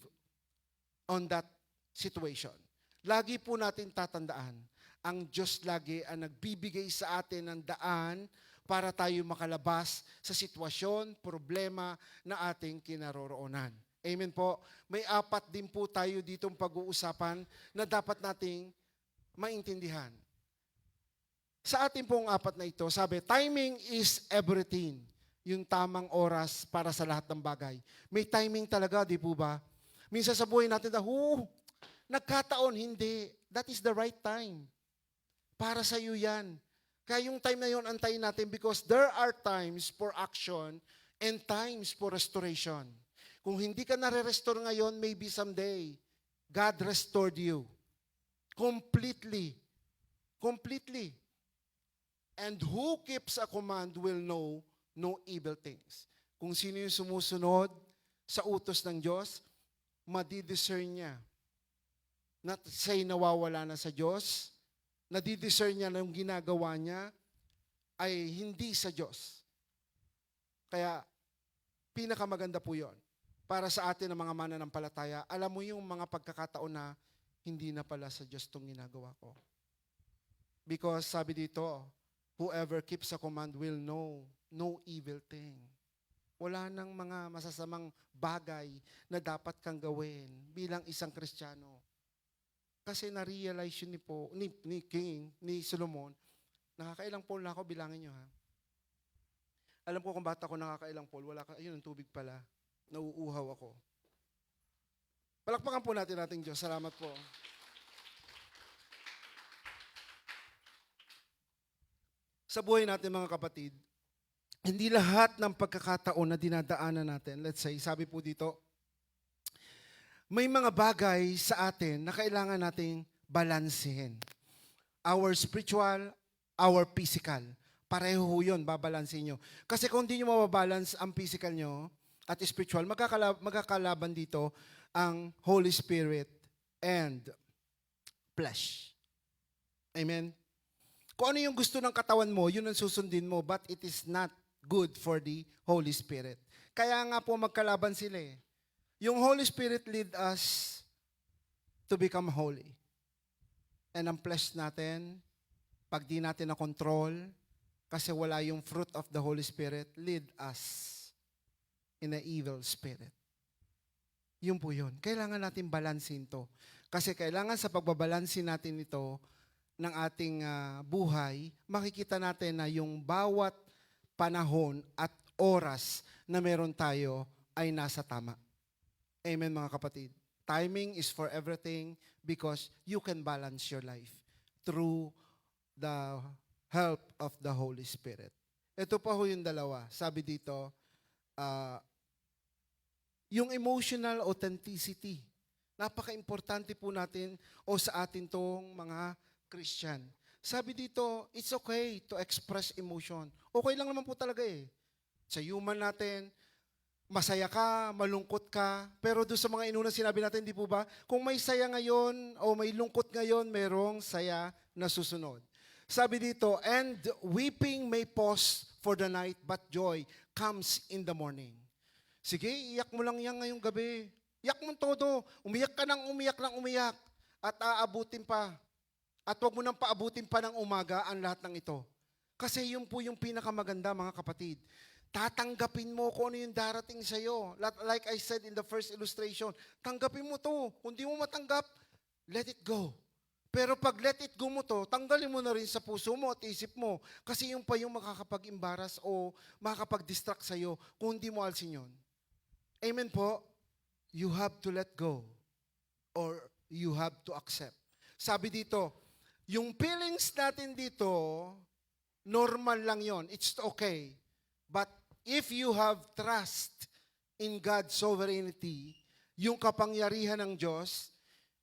on that situation. Lagi po natin tatandaan, ang Diyos lagi ang nagbibigay sa atin ng daan para tayo makalabas sa sitwasyon, problema na ating kinaroroonan. Amen po. May 4 din po tayo ditong pag-uusapan na dapat nating maintindihan. Sa ating pong 4 na ito, sabi, timing is everything. Yung tamang oras para sa lahat ng bagay. May timing talaga, di po ba? Minsan sa buhay natin, nagkataon, hindi. That is the right time. Para sa iyo yan. Kaya yung time na yun, antayin natin because there are times for action and times for restoration. Kung hindi ka nare-restore ngayon, maybe someday, God restored you. Completely. Completely. And who keeps a command will know no evil things. Kung sino yung sumusunod sa utos ng Diyos, madidiscern niya. Not say nawawala na sa Diyos, nadidiscern niya na yung ginagawa niya ay hindi sa Diyos. Kaya, pinakamaganda po yon para sa atin ng mga mananampalataya. Alam mo yung mga pagkakataon na hindi na pala sa Diyos itong ginagawa ko. Because sabi dito, whoever keeps a command will know no evil thing. Wala nang mga masasamang bagay na dapat kang gawin bilang isang Kristiyano. Kasi na-realize yun ni Solomon, nakakailang pool na ako, bilangin nyo ha. Alam ko kung bakit ako nakakailang pool, wala ka, ayun ang tubig pala, nauuhaw ako. Palakpakan po natin ating Diyos, salamat po. Sa buhay natin mga kapatid, hindi lahat ng pagkakataon na dinadaanan natin, let's say, sabi po dito, may mga bagay sa atin na kailangan nating balansehin. Our spiritual, our physical. Pareho yun, babalansin nyo. Kasi kung hindi nyo mababalance ang physical nyo at spiritual, magkakalaban dito ang Holy Spirit and flesh. Amen? Kung ano yung gusto ng katawan mo, yun ang susundin mo, but it is not good for the Holy Spirit. Kaya nga po magkalaban sila eh. Yung Holy Spirit lead us to become holy. And ang flesh natin, pag di natin na-control, kasi wala yung fruit of the Holy Spirit, lead us in an evil spirit. Yun po yun. Kailangan natin balansin to. Kasi kailangan sa pagbabalansin natin ito ng ating buhay, makikita natin na yung bawat panahon at oras na meron tayo ay nasa tama. Amen mga kapatid. Timing is for everything because you can balance your life through the help of the Holy Spirit. Ito pa ho yung dalawa. Sabi dito, yung emotional authenticity. Napaka-importante po natin o sa atin tong mga Christian. Sabi dito, it's okay to express emotion. Okay lang naman po talaga eh. Sa human natin, masaya ka, malungkot ka, pero doon sa mga inunang sinabi natin, di po ba? Kung may saya ngayon o may lungkot ngayon, merong saya na susunod. Sabi dito, and weeping may pause for the night, but joy comes in the morning. Sige, iyak mo lang yan ngayong gabi. Iyak mo todo. Umiyak ka ng umiyak at aabutin pa. At huwag mo nang paabutin pa ng umaga ang lahat ng ito. Kasi yun po yung pinakamaganda mga kapatid. Tatanggapin mo kung ano yung darating sa'yo. Like I said in the first illustration, tanggapin mo to. Kung di mo matanggap, let it go. Pero pag let it go mo to, tanggalin mo na rin sa puso mo at isip mo. Kasi yung pa yung makakapag-embaras o makakapag-distract sa'yo kung hindi mo alsin yun. Amen po? You have to let go or you have to accept. Sabi dito, yung feelings natin dito, normal lang yon. It's okay. But if you have trust in God's sovereignty, yung kapangyarihan ng Diyos,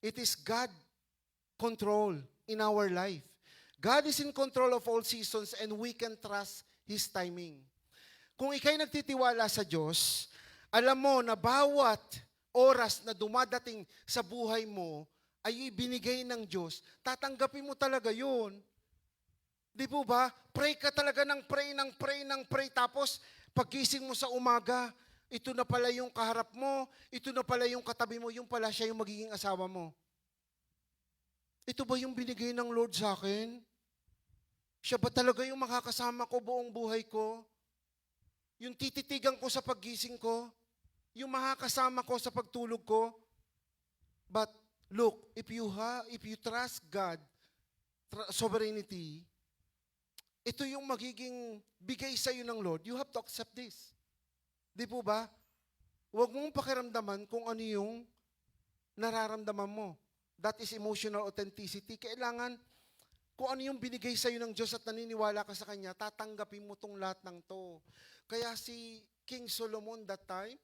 it is God control in our life. God is in control of all seasons and we can trust His timing. Kung ikay nagtitiwala sa Diyos, alam mo na bawat oras na dumadating sa buhay mo ay ibinigay ng Diyos, tatanggapin mo talaga yun. Di po ba? Pray ka talaga ng pray, tapos paggising mo sa umaga, ito na pala yung kaharap mo, ito na pala yung katabi mo, yung pala siya yung magiging asawa mo. Ito ba yung binigay ng Lord sa akin? Siya ba talaga yung makakasama ko buong buhay ko? Yung tititigan ko sa paggising ko? Yung makakasama ko sa pagtulog ko? But look, if you trust God, sovereignty, ito yung magiging bigay sa iyo ng Lord. You have to accept this. Di po ba? Huwag mong pakiramdaman kung ano yung nararamdaman mo. That is emotional authenticity. Kailangan Kung ano yung binigay sa'yo ng Diyos at naniniwala ka sa Kanya, tatanggapin mo tong lahat ng to. Kaya si King Solomon that time,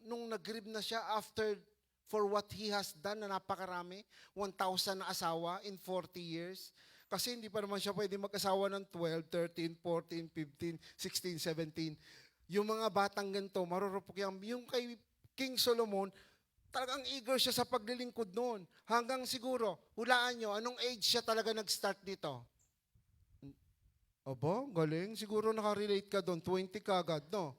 nung nag-grieve na siya after for what he has done na napakarami, 1,000 na asawa in 40 years, kasi hindi pa naman siya pwede mag-asawa ng 12, 13, 14, 15, 16, 17. Yung mga batang ganito, marurupok yan. Yung kay King Solomon, talagang eager siya sa paglilingkod noon. Hanggang siguro, hulaan nyo, anong age siya talaga nag-start dito? Obo, galing. Siguro nakarelate ka doon. 20 ka agad, no?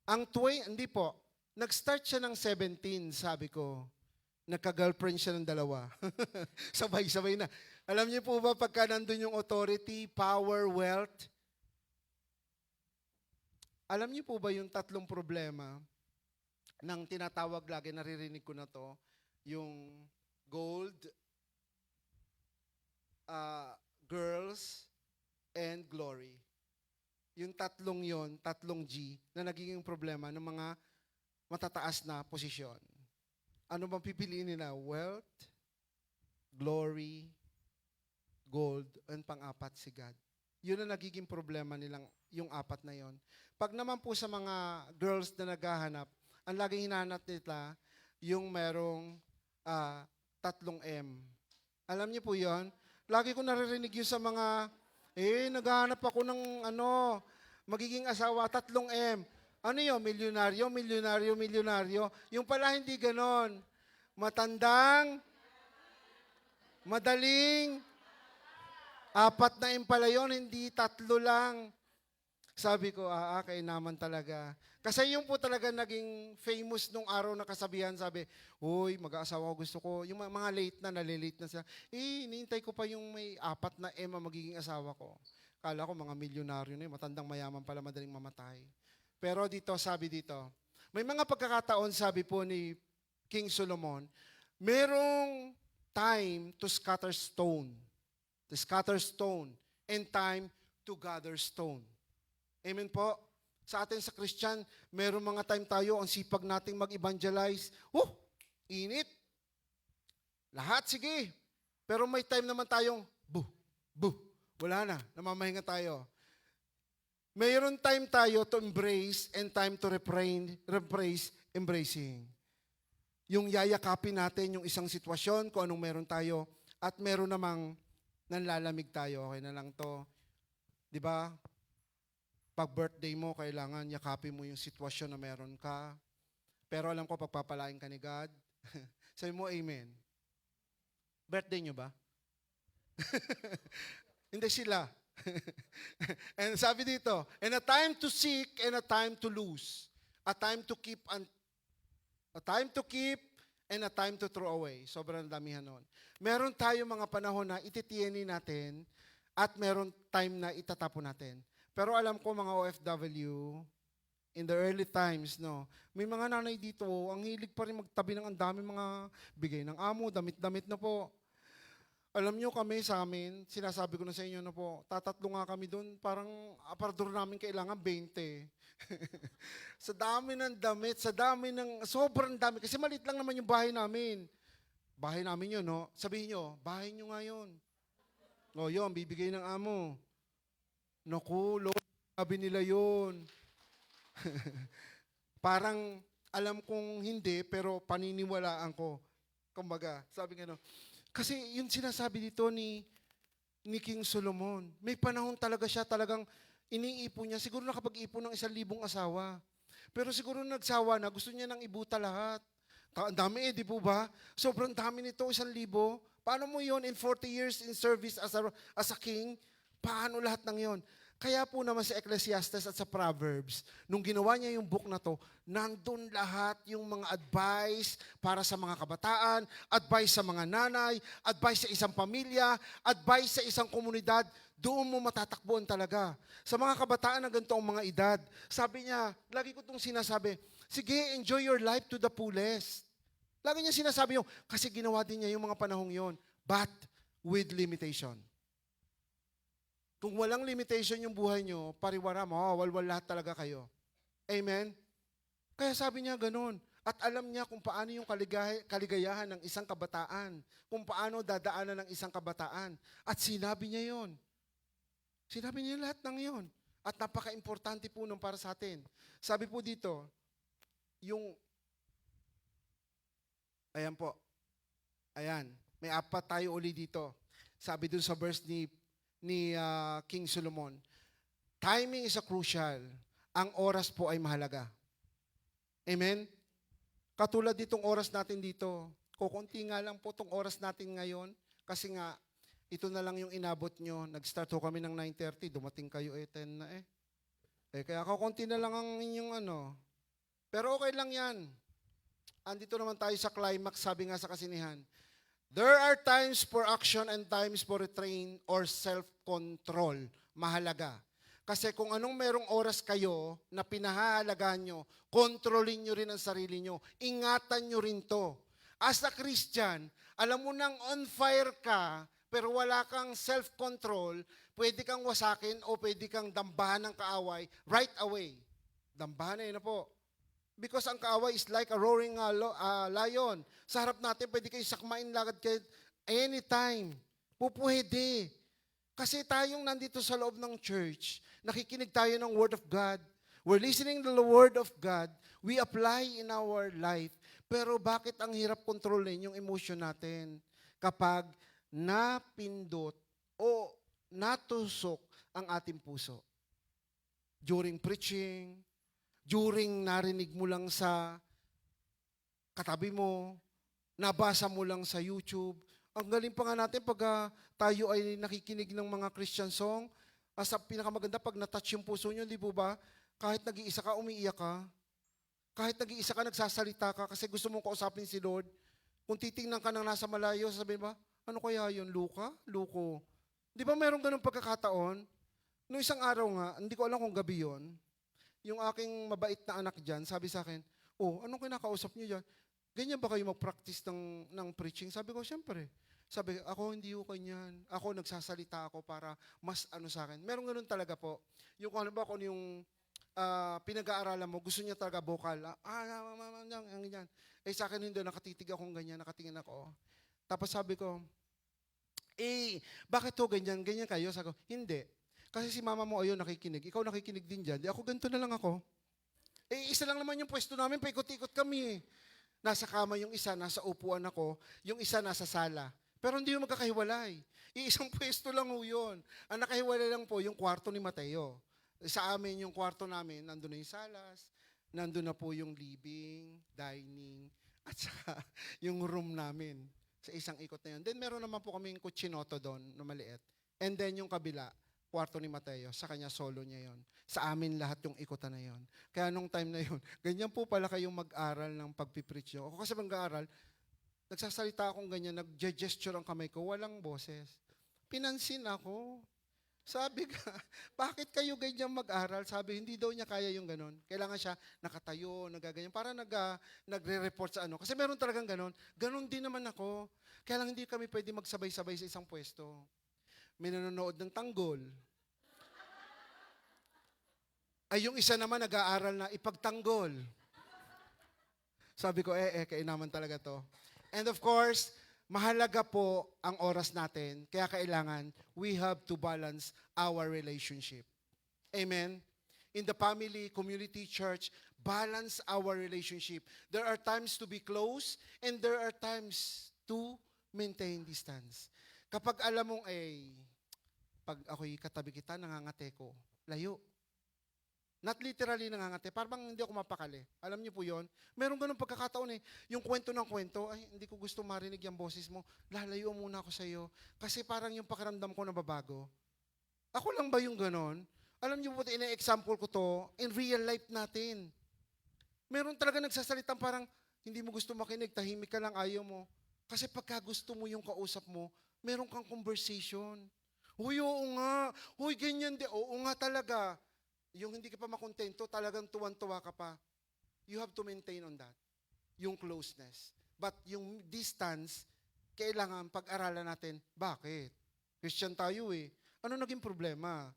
Hindi po. Nag-start siya ng 17, sabi ko. Nagka-girlfriend siya ng 2. Sabay-sabay na. Alam niyo po ba, pagka nandun yung authority, power, wealth, alam niyo po ba yung 3 problema nang tinatawag lagi, naririnig ko na to, yung gold, girls, and glory. Yung 3 yon, 3 G, na nagiging problema ng mga matataas na posisyon. Ano bang pipiliin nila? Wealth, glory, gold, and pang-apat si God. Yun ang nagiging problema nilang, yung 4 na yon. Pag naman po sa mga girls na naghahanap, ang laging hinahanap nila, yung merong 3 M. Alam niyo po yon? Lagi ko naririnig yun sa mga, naghahanap ako ng magiging asawa, 3 M. Ano yun? Milyonaryo, milyonaryo, milyonaryo. Yung pala hindi ganon. Matandang, madaling, 4 na M pala yun, hindi 3 lang. Sabi ko, kaya naman talaga. Kasi yung po talaga naging famous nung araw na kasabihan, sabi, uy, mag-aasawa ko, gusto ko. Yung mga late na, nalilate na sila. Hinihintay ko pa yung may 4 na M ang magiging asawa ko. Kala ko mga milyonaryo na yun, matandang mayaman pala, madaling mamatay. Pero dito, sabi dito, may mga pagkakataon, sabi po ni King Solomon, merong time to scatter stone. To scatter stone. And time to gather stone. Amen po? Sa atin sa Christian, merong mga time tayo, ang sipag nating mag-evangelize. Init. Lahat, sige. Pero may time naman tayong, wala na, namamahinga tayo. Mayroon time tayo to embrace and time to repraise, embracing. Yung yayakapin natin yung isang sitwasyon, kung anong meron tayo, at meron namang nanlalamig tayo. Okay na lang to. Di ba? Pag birthday mo, kailangan yakapin mo yung sitwasyon na meron ka. Pero alam ko, pagpapalain ka ni God. Sabi mo, amen. Birthday nyo ba? Hindi sila. And sabi dito, and a time to seek and a time to lose. A time to keep and a time to throw away. Sobrang damihan nun. Meron tayo mga panahon na ititiyanin natin at meron time na itatapon natin. Pero alam ko mga OFW, in the early times, no, may mga nanay dito, ang hilig pa rin magtabi ng ang dami mga bigay ng amo, damit-damit na po. Alam nyo kami sa amin, sinasabi ko na sa inyo na po, tatatlo nga kami doon, parang aparador namin kailangan 20. Sa dami ng damit, sobrang dami. Kasi maliit lang naman yung bahay namin. Bahay namin yun, no? Sabihin nyo, bahay nyo nga yun. O yun, bibigay ng amo. Naku, Lord, sabi nila yun. Parang alam kong hindi, pero paniniwalaan ko. Kumbaga, sabi nga no, kasi yung sinasabi dito ni King Solomon, may panahon talaga siya, talagang iniipon niya. Siguro nakapag-ipon ng 1,000 asawa. Pero siguro nagsawa na, gusto niya nang ibuta lahat. Ang dami di po ba? Sobrang dami nito, 1,000. Paano mo yon in 40 years in service as a king? Paano lahat ng yon? Kaya po naman sa Ecclesiastes at sa Proverbs, nung ginawa niya yung book na to, nandun lahat yung mga advice para sa mga kabataan, advice sa mga nanay, advice sa isang pamilya, advice sa isang komunidad, doon mo matatakbuhan talaga. Sa mga kabataan na ganito ang mga edad, sabi niya, lagi ko itong sinasabi, sige, enjoy your life to the fullest. Lagi niya sinasabi yung, kasi ginawa din niya yung mga panahong yon, but with limitation. Kung walang limitation yung buhay nyo, pariwara mo, walwal lahat talaga kayo. Amen? Kaya sabi niya ganun, At alam niya kung paano yung kaligayahan ng isang kabataan, kung paano dadaanan ng isang kabataan. At sinabi niya yon. Sinabi niya lahat ng yon. At napaka-importante po nung para sa atin. Sabi po dito, ayan po, ayan, may apat tayo uli dito. Sabi dun sa verse ni King Solomon, timing is a crucial. Ang oras po ay mahalaga. Amen? Katulad ditong oras natin dito, kukunti nga lang po itong oras natin ngayon, kasi nga, ito na lang yung inabot nyo. Nag-start ho kami ng 9:30, dumating kayo 10 na eh. Kaya kukunti na lang ang inyong Pero okay lang yan. Andito naman tayo sa climax, sabi nga sa kasinihan. There are times for action and times for restraint or self-control. Mahalaga. Kasi kung anong merong oras kayo na pinahahalagaan nyo, kontrolin nyo rin ang sarili nyo. Ingatan nyo rin to. As a Christian, alam mo nang on fire ka, pero wala kang self-control, pwede kang wasakin o pwede kang dambahan ng kaaway right away. Dambahan na yun na po. Because ang kaaway is like a roaring lion. Sa harap natin, pwede kayo sakmain lagad kayo anytime. Pupwede. Kasi tayong nandito sa loob ng church, nakikinig tayo ng Word of God. We're listening to the Word of God. We apply in our life. Pero bakit ang hirap kontrolin yung emotion natin kapag napindot o natusok ang ating puso? During preaching, during narinig mo lang sa katabi mo, nabasa mo lang sa YouTube. Ang galing pa nga natin pag tayo ay nakikinig ng mga Christian song, sa pinakamaganda pag natouch yung puso nyo, di po ba? Kahit nag-iisa ka, umiiyak ka. Kahit nag-iisa ka, nagsasalita ka kasi gusto mong kausapin si Lord. Kung titingnan ka ng nasa malayo, sabihin ba, ano kaya yun, Luka? Luko. Di ba mayroong ganung pagkakataon? Noong isang araw nga, hindi ko alam kung gabi yon, yung aking mabait na anak dyan, sabi sa akin, anong kinakausap niyo dyan? Ganyan ba kayo mag-practice ng preaching? Sabi ko, syempre. Sabi, ako hindi ko kanyan. Ako nagsasalita ako para mas sa akin. Meron ganun talaga po. Yung kung yung pinag-aaralan mo, gusto niya talaga vocal. Ganyan. Sa akin hindi, nakatitig akong ganyan, nakatingin ako. Tapos sabi ko, bakit to ganyan? Ganyan kayo? Sabi ko, hindi. Kasi si mama mo ayun nakikinig. Ikaw nakikinig din dyan. Di ako ganito na lang ako. Isa lang naman yung pwesto namin, paikot-ikot kami. Nasa kama yung isa, nasa upuan ako, yung isa nasa sala. Pero hindi yung magkakahiwalay. Isang pwesto lang ho yun. Ang nakahiwalay lang po yung kwarto ni Mateo. Sa amin, yung kwarto namin, nandun na yung salas, nandun na po yung living, dining, at saka yung room namin sa isang ikot na yun. Then meron naman po kaming kutsinoto doon na maliit. And then yung kabila, kwarto ni Mateo, sa kanya solo niya yon. Sa amin lahat yung ikutan na yon. Kaya nung time na yon, ganyan po pala kayong mag-aral ng pagpipreach nyo. Ako kasi mag-aaral, nagsasalita akong ganyan, nag-gesture ang kamay ko, walang boses. Pinansin ako. Sabi ka, bakit kayo ganyan mag-aral? Sabi, hindi daw niya kaya yung ganon. Kailangan siya nakatayo, nagaganyan, para nagre-report sa ano. Kasi meron talagang ganon. Ganon din naman ako. Kaya lang hindi kami pwede magsabay-sabay sa isang pwesto. May nanonood ng tanggol. Ay, yung isa naman nag-aaral na ipagtanggol. Sabi ko, kainaman talaga to. And of course, mahalaga po ang oras natin. Kaya kailangan, we have to balance our relationship. Amen? In the family, community, church, balance our relationship. There are times to be close and there are times to maintain distance. Kapag alam mong, pag ako'y katabi kita, nangangate ko, layo. Not literally nangangate, parang hindi ako mapakali. Alam niyo po yon. Meron ganun pagkakataon yung kwento ng kwento, hindi ko gusto marinig yung boses mo, lalayo muna ako sa iyo. Kasi parang yung pakiramdam ko nababago. Ako lang ba yung ganon? Alam niyo po, ina-example ko to, in real life natin. Meron talaga nagsasalitang parang, hindi mo gusto makinig, tahimik ka lang, ayaw mo. Kasi pagka gusto mo yung kausap mo, meron kang conversation. Huy, oo nga. Huy, ganyan di. Oo nga talaga. Yung hindi ka pa makontento, talagang tuwan-tuwa ka pa. You have to maintain on that. Yung closeness. But yung distance, kailangan pag-aralan natin, bakit? Christian tayo Ano naging problema?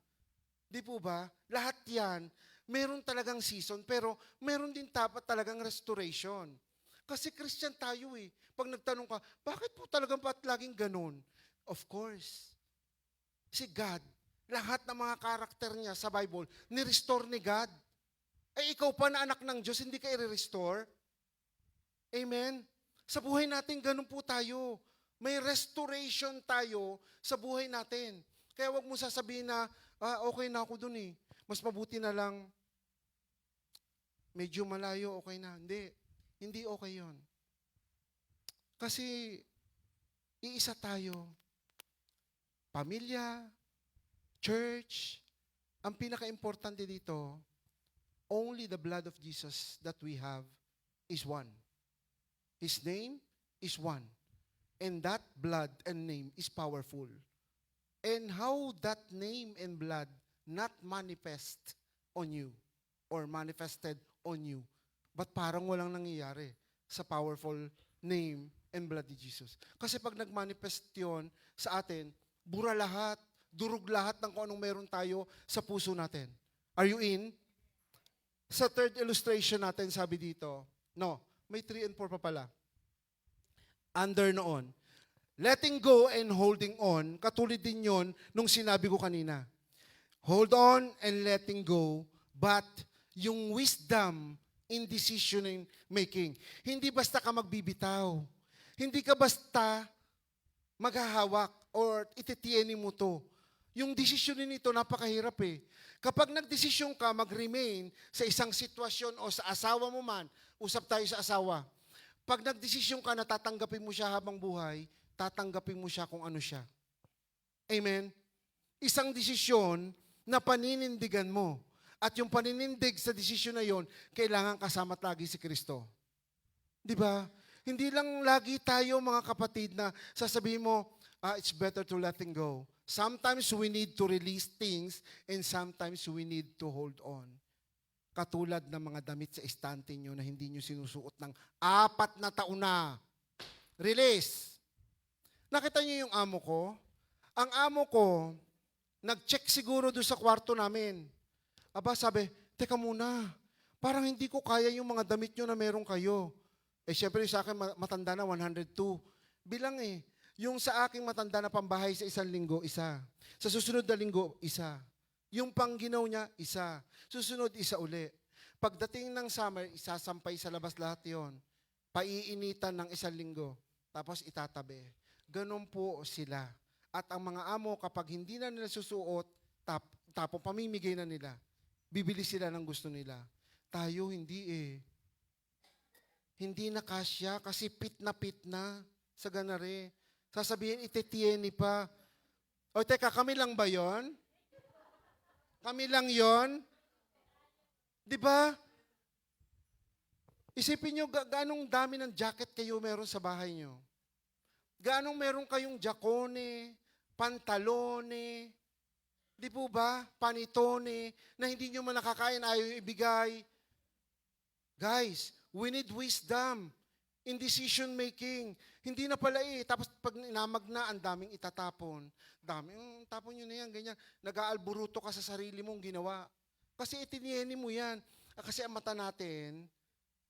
Di po ba? Lahat yan, meron talagang season, pero meron din dapat talagang restoration. Kasi Christian tayo eh. Pag nagtanong ka, bakit po talagang ba't laging ganun? Of course, si God, lahat ng mga karakter niya sa Bible, ni-restore ni God. Eh ikaw pa na anak ng Diyos, hindi ka i-restore? Amen? Sa buhay natin, ganun po tayo. May restoration tayo sa buhay natin. Kaya wag mo sasabihin na, okay na ako dun eh. Mas mabuti na lang, medyo malayo, okay na. Hindi. Hindi okay yon. Kasi, iisa tayo. Pamilya, church, ang pinaka-importante dito, only the blood of Jesus that we have is one. His name is one. And that blood and name is powerful. And how that name and blood not manifest on you or manifested on you, but parang walang nangyayari sa powerful name and blood ni Jesus. Kasi pag nag-manifest yun sa atin, bura lahat, durug lahat ng kung anong meron tayo sa puso natin. Are you in? Sa third illustration natin, sabi dito, no, may 3 and 4 pa pala. Under noon. Letting go and holding on, katulad din yon nung sinabi ko kanina. Hold on and letting go, but yung wisdom in decision making. Hindi basta ka magbibitaw. Hindi ka basta maghahawak or ititiyenin mo to. Yung desisyonin nito, napakahirap eh. Kapag nagdesisyon ka, mag-remain sa isang sitwasyon o sa asawa mo man, usap tayo sa asawa. Pag nagdesisyon ka na tatanggapin mo siya habang buhay, tatanggapin mo siya kung ano siya. Amen? Isang desisyon na paninindigan mo. At yung paninindig sa desisyon na yon, kailangan kasama lagi si Kristo. Di ba? Hindi lang lagi tayo mga kapatid na sasabihin mo, it's better to letting go. Sometimes we need to release things and sometimes we need to hold on. Katulad ng mga damit sa estante nyo na hindi nyo sinusuot ng 4 na taon na. Release. Nakita nyo yung amo ko? Ang amo ko, nag-check siguro doon sa kwarto namin. Aba, sabi, teka muna, parang hindi ko kaya yung mga damit nyo na meron kayo. Eh, syempre sa akin matanda na 102. Bilang eh, yung sa aking matanda na pambahay sa 1 linggo, isa. Sa susunod na linggo, isa. Yung pangginaw niya, isa. Susunod, isa uli. Pagdating ng summer, isasampay sa labas lahat yon. Paiinitan ng 1 linggo. Tapos itatabi. Ganon po sila. At ang mga amo, kapag hindi na nila susuot, tapos pamimigay na nila. Bibili sila ng gusto nila. Tayo, hindi eh. Hindi na kasya kasi pit na sa ganare. Sasabihin, ititiyeni pa. O teka, kami lang ba yon? Kami lang yon? Di ba? Isipin nyo, gaanong dami ng jacket kayo meron sa bahay nyo? Gaanong meron kayong jakone, pantalone, di po ba? Panitone, na hindi nyo man nakakain, ayaw ibigay. Guys, we need wisdom in decision making. Hindi na pala eh. Tapos pag inamag na, ang daming itatapon. Tapon nyo na yan, ganyan. Nag-aalburuto ka sa sarili mong ginawa. Kasi itiniyeni mo yan. Kasi ang mata natin,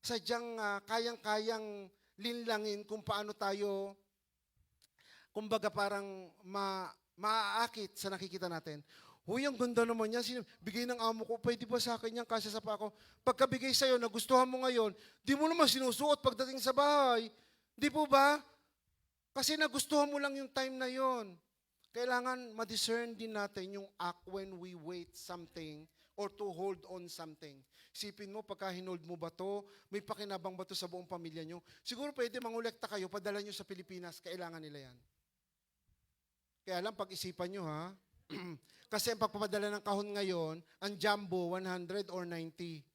sadyang kayang-kayang linlangin kung paano tayo, kumbaga parang maaakit sa nakikita natin. Huy, ang ganda naman yan. Bigay ng amo ko, pwede ba sa akin yan? Kasya sa pa ako. Pagkabigay sa'yo, nagustuhan mo ngayon, di mo naman sinusuot pagdating sa bahay. Di po ba? Kasi nagustuhan mo lang yung time na yon. Kailangan ma-discern din natin yung act when we wait something or to hold on something. Sipin mo, pagka hinold mo ba to, may pakinabang ba to sa buong pamilya nyo? Siguro pwede mangolekta kayo, padala nyo sa Pilipinas, kailangan nila yan. Kaya lang, pag-isipan nyo ha, kasi ang pagpapadala ng kahon ngayon, ang jumbo, 100 or 90.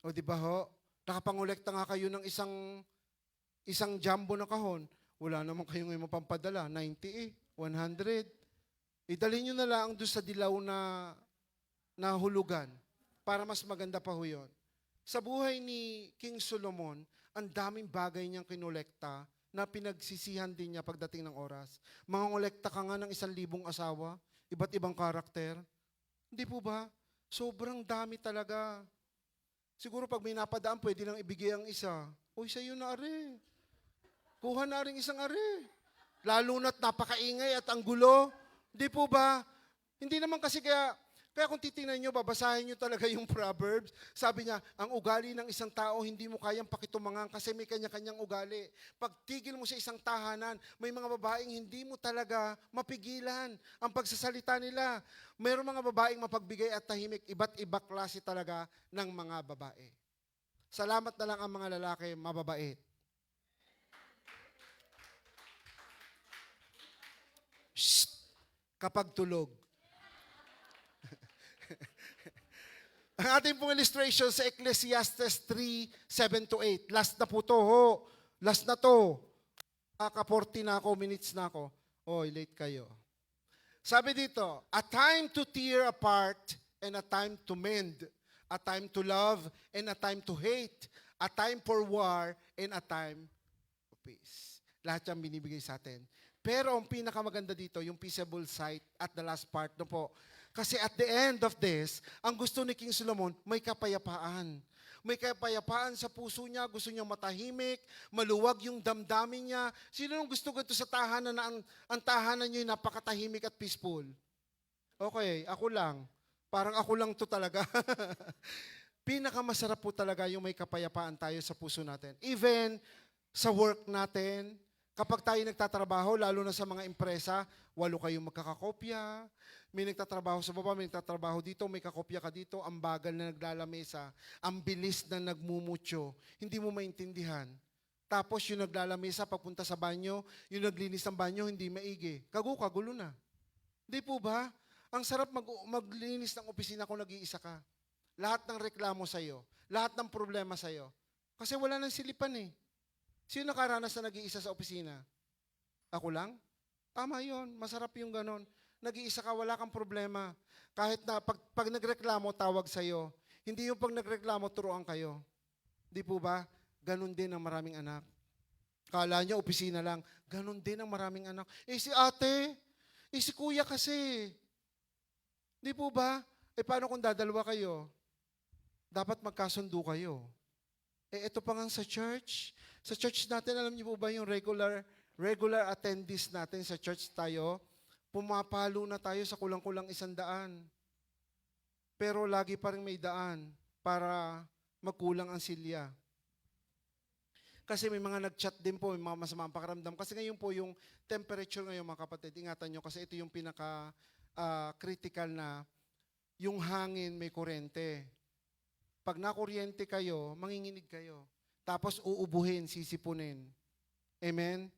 O di ba ho? Nakapangolekta nga kayo ng isang jumbo na kahon. Wala naman kayo ngayon mapampadala. 90 eh, 100. Idali nyo na lang doon sa dilaw na hulugan para mas maganda pa ho yun. Sa buhay ni King Solomon, ang daming bagay niyang kinolekta na pinagsisihan din niya pagdating ng oras. Mangongolekta ka nga ng 1,000 asawa, iba't ibang karakter. Hindi po ba? Sobrang dami talaga. Siguro pag may napadaan, pwede lang ibigay ang isa. Uy, sa'yo na are. Kuha na rin isang are. Lalo na't napakaingay at ang gulo. Di po ba? Hindi naman kasi kaya kung titingnan nyo, babasahin nyo talaga yung Proverbs. Sabi niya, ang ugali ng isang tao, hindi mo kayang pakitumangan kasi may kanya-kanyang ugali. Pag tigil mo sa isang tahanan, may mga babaeng hindi mo talaga mapigilan ang pagsasalita nila. Mayroong mga babaeng mapagbigay at tahimik, iba't iba klase talaga ng mga babae. Salamat na lang ang mga lalaki, mababait. Shh! Kapag tulog. Ang ating pong illustration sa Ecclesiastes 3, 7-8. Last na po to, ho. Last na to. Kaka-40 na ako, minutes na ako. Oy, late kayo. Sabi dito, a time to tear apart and a time to mend. A time to love and a time to hate. A time for war and a time for peace. Lahat yan binibigay sa atin. Pero ang pinakamaganda dito, yung peaceable side at the last part no po. Kasi at the end of this, ang gusto ni King Solomon, may kapayapaan. May kapayapaan sa puso niya, gusto niya matahimik, maluwag yung damdamin niya. Sino nang gusto ganito sa tahanan na ang tahanan niyo ay napakatahimik at peaceful? Okay, ako lang. Parang ako lang to talaga. Pinakamasarap po talaga yung may kapayapaan tayo sa puso natin. Even sa work natin, kapag tayo nagtatrabaho, lalo na sa mga empresa, 8 kayong magkakakopya, may nagtatrabaho sa baba, may nagtatrabaho dito, may kakopya ka dito, ang bagal na naglalamesa, ang bilis na nagmumutyo, hindi mo maintindihan. Tapos yung naglalamesa, pagpunta sa banyo, yung naglinis ng banyo, hindi maigi. Kagulo na. Hindi po ba? Ang sarap maglinis ng opisina kung nag-iisa ka. Lahat ng reklamo sa'yo, lahat ng problema sa'yo. Kasi wala nang silipan eh. Sino nakaranas na nag-iisa sa opisina? Ako lang? Tama yon, masarap yung ganon. Nag-iisa ka, wala kang problema. Kahit na pag nagreklamo, tawag sa'yo. Hindi yung pag nagreklamo, turuan kayo. Di po ba? Ganon din ang maraming anak. Kala niya, opisina lang. Ganon din ang maraming anak. Si ate, si kuya kasi. Di po ba? Paano kung dadalawa kayo? Dapat magkasundo kayo. Ito pa nga sa church. Sa church natin, alam niyo po ba yung regular attendees natin sa church tayo, pumapalo na tayo sa kulang-kulang 100. Pero lagi pa rin may daan para magkulang ang silya. Kasi may mga nag-chat din po, may mga masamang pakiramdam. Kasi ngayon po yung temperature ngayon mga kapatid, ingatan nyo kasi ito yung pinaka-critical na yung hangin may kuryente. Pag nakuryente kayo, manginginig kayo. Tapos uubuhin, sisipunin. Amen?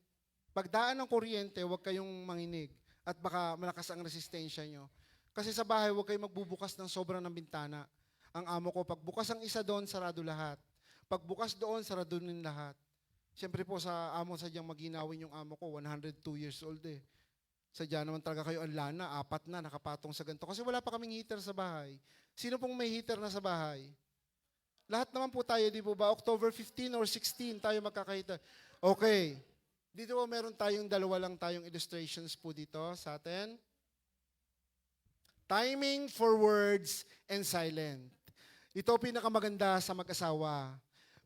Pagdaan ng kuryente, huwag kayong manginig at baka malakas ang resistensya nyo. Kasi sa bahay, huwag kayong magbubukas ng sobra ng bintana. Ang amo ko, pag bukas ang isa doon, sarado lahat. Pag bukas doon, sarado din lahat. Siyempre po sa amo, sadyang maginawin yung amo ko, 102 years old eh. Sadya naman talaga kayo ang lana, 4 na, nakapatong sa ganito. Kasi wala pa kaming heater sa bahay. Sino pong may heater na sa bahay? Lahat naman po tayo, di po ba? October 15 or 16 tayo magkakahita. Okay. Dito po meron tayong 2 lang tayong illustrations po dito sa atin. Timing for words and silent. Ito pinakamaganda sa mag-asawa.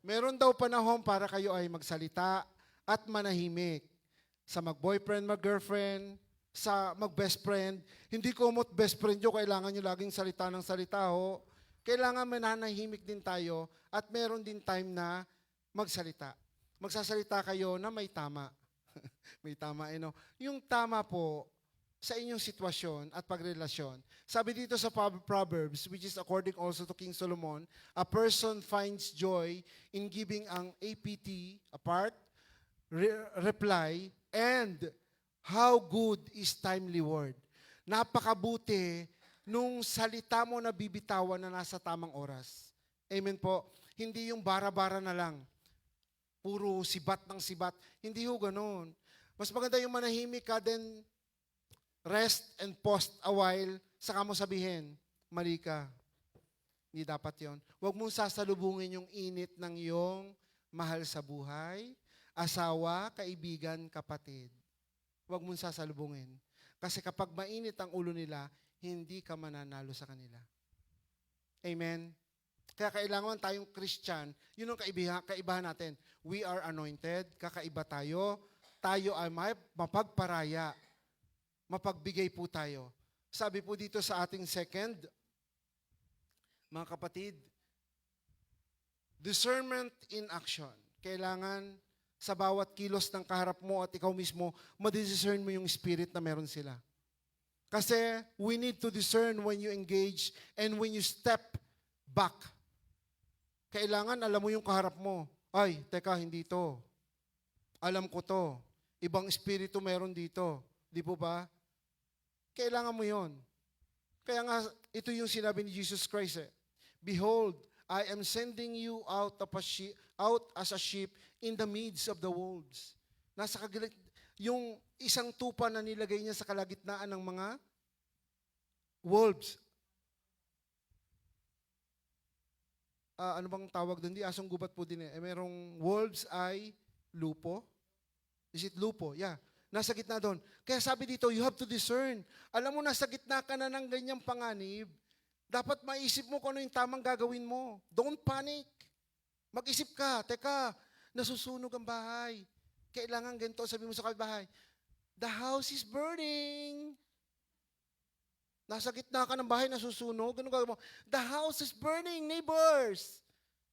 Meron daw panahon para kayo ay magsalita at manahimik. Sa mag-boyfriend, mag-girlfriend, sa mag-best friend. Hindi komot best friend nyo, kailangan nyo laging salita ng salita ho. Kailangan mananahimik din tayo at meron din time na magsalita. Magsasalita kayo na may tama. May tama, no? Yung tama po sa inyong sitwasyon at pagrelasyon. Sabi dito sa Proverbs, which is according also to King Solomon, a person finds joy in giving ang APT, apart, reply, and how good is timely word. Napakabuti nung salita mo na bibitawan na nasa tamang oras. Amen po. Hindi yung bara-bara na lang. Puro sibat ng sibat. Hindi ho ganun. Mas maganda yung manahimik ka, then rest and pause a while, saka mo sabihin, mali ka. Hindi dapat yon. Huwag mong sasalubungin yung init ng iyong mahal sa buhay, asawa, kaibigan, kapatid. Huwag mong sasalubungin. Kasi kapag mainit ang ulo nila, hindi ka mananalo sa kanila. Amen? Kaya kailangan tayong Christian, yun ang kaibahan natin. We are anointed, kakaiba tayo, tayo ay mapagparaya, mapagbigay po tayo. Sabi po dito sa ating second, mga kapatid, discernment in action. Kailangan sa bawat kilos ng kaharap mo at ikaw mismo, madiscern mo yung spirit na meron sila. Kasi we need to discern when you engage and when you step back. Kailangan alam mo yung kaharap mo. Ay, teka, hindi to. Alam ko to. Ibang espiritu meron dito. Di po ba? Kailangan mo yon. Kaya nga, ito yung sinabi ni Jesus Christ. Behold, I am sending you out as a sheep in the midst of the wolves. Nasa yung isang tupa na nilagay niya sa kalagitnaan ng mga wolves. Ano bang tawag doon? Di asong gubat po din eh. Merong wolves ay lupo. Is it lupo? Yeah. Nasa gitna doon. Kaya sabi dito, you have to discern. Alam mo, nasa gitna ka na ng ganyang panganib. Dapat maisip mo kung ano yung tamang gagawin mo. Don't panic. Mag-isip ka. Teka, nasusunog ang bahay. Kailangan ganito, sabi mo sa kapitbahay, the house is burning. Nasa gitna ka ng bahay, nasusunog. Ganun gagawin mo? The house is burning, neighbors.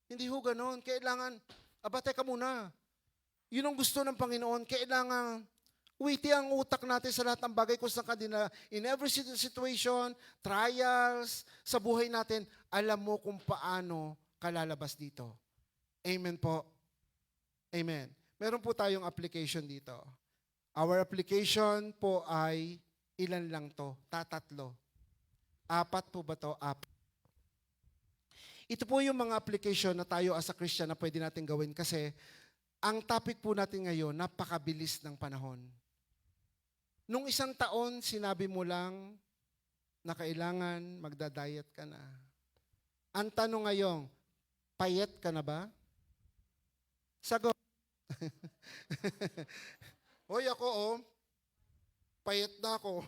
Hindi ho ganun. Kailangan, teka muna. Yun ang gusto ng Panginoon. Kailangan, witi ang utak natin sa lahat ng bagay kung saan ka dinala. In every situation, trials, sa buhay natin, alam mo kung paano kalalabas dito. Amen po. Amen. Meron po tayong application dito. Our application po ay ilan lang to? Tatlo. 4 po ba to? 4. Ito po yung mga application na tayo as a Christian na pwede natin gawin kasi ang topic po natin ngayon, napakabilis ng panahon. Nung isang taon, sinabi mo lang na kailangan magda-diet ka na. Ang tanong ngayon, payat ka na ba? Sagot. Hoy ako, payat na ako.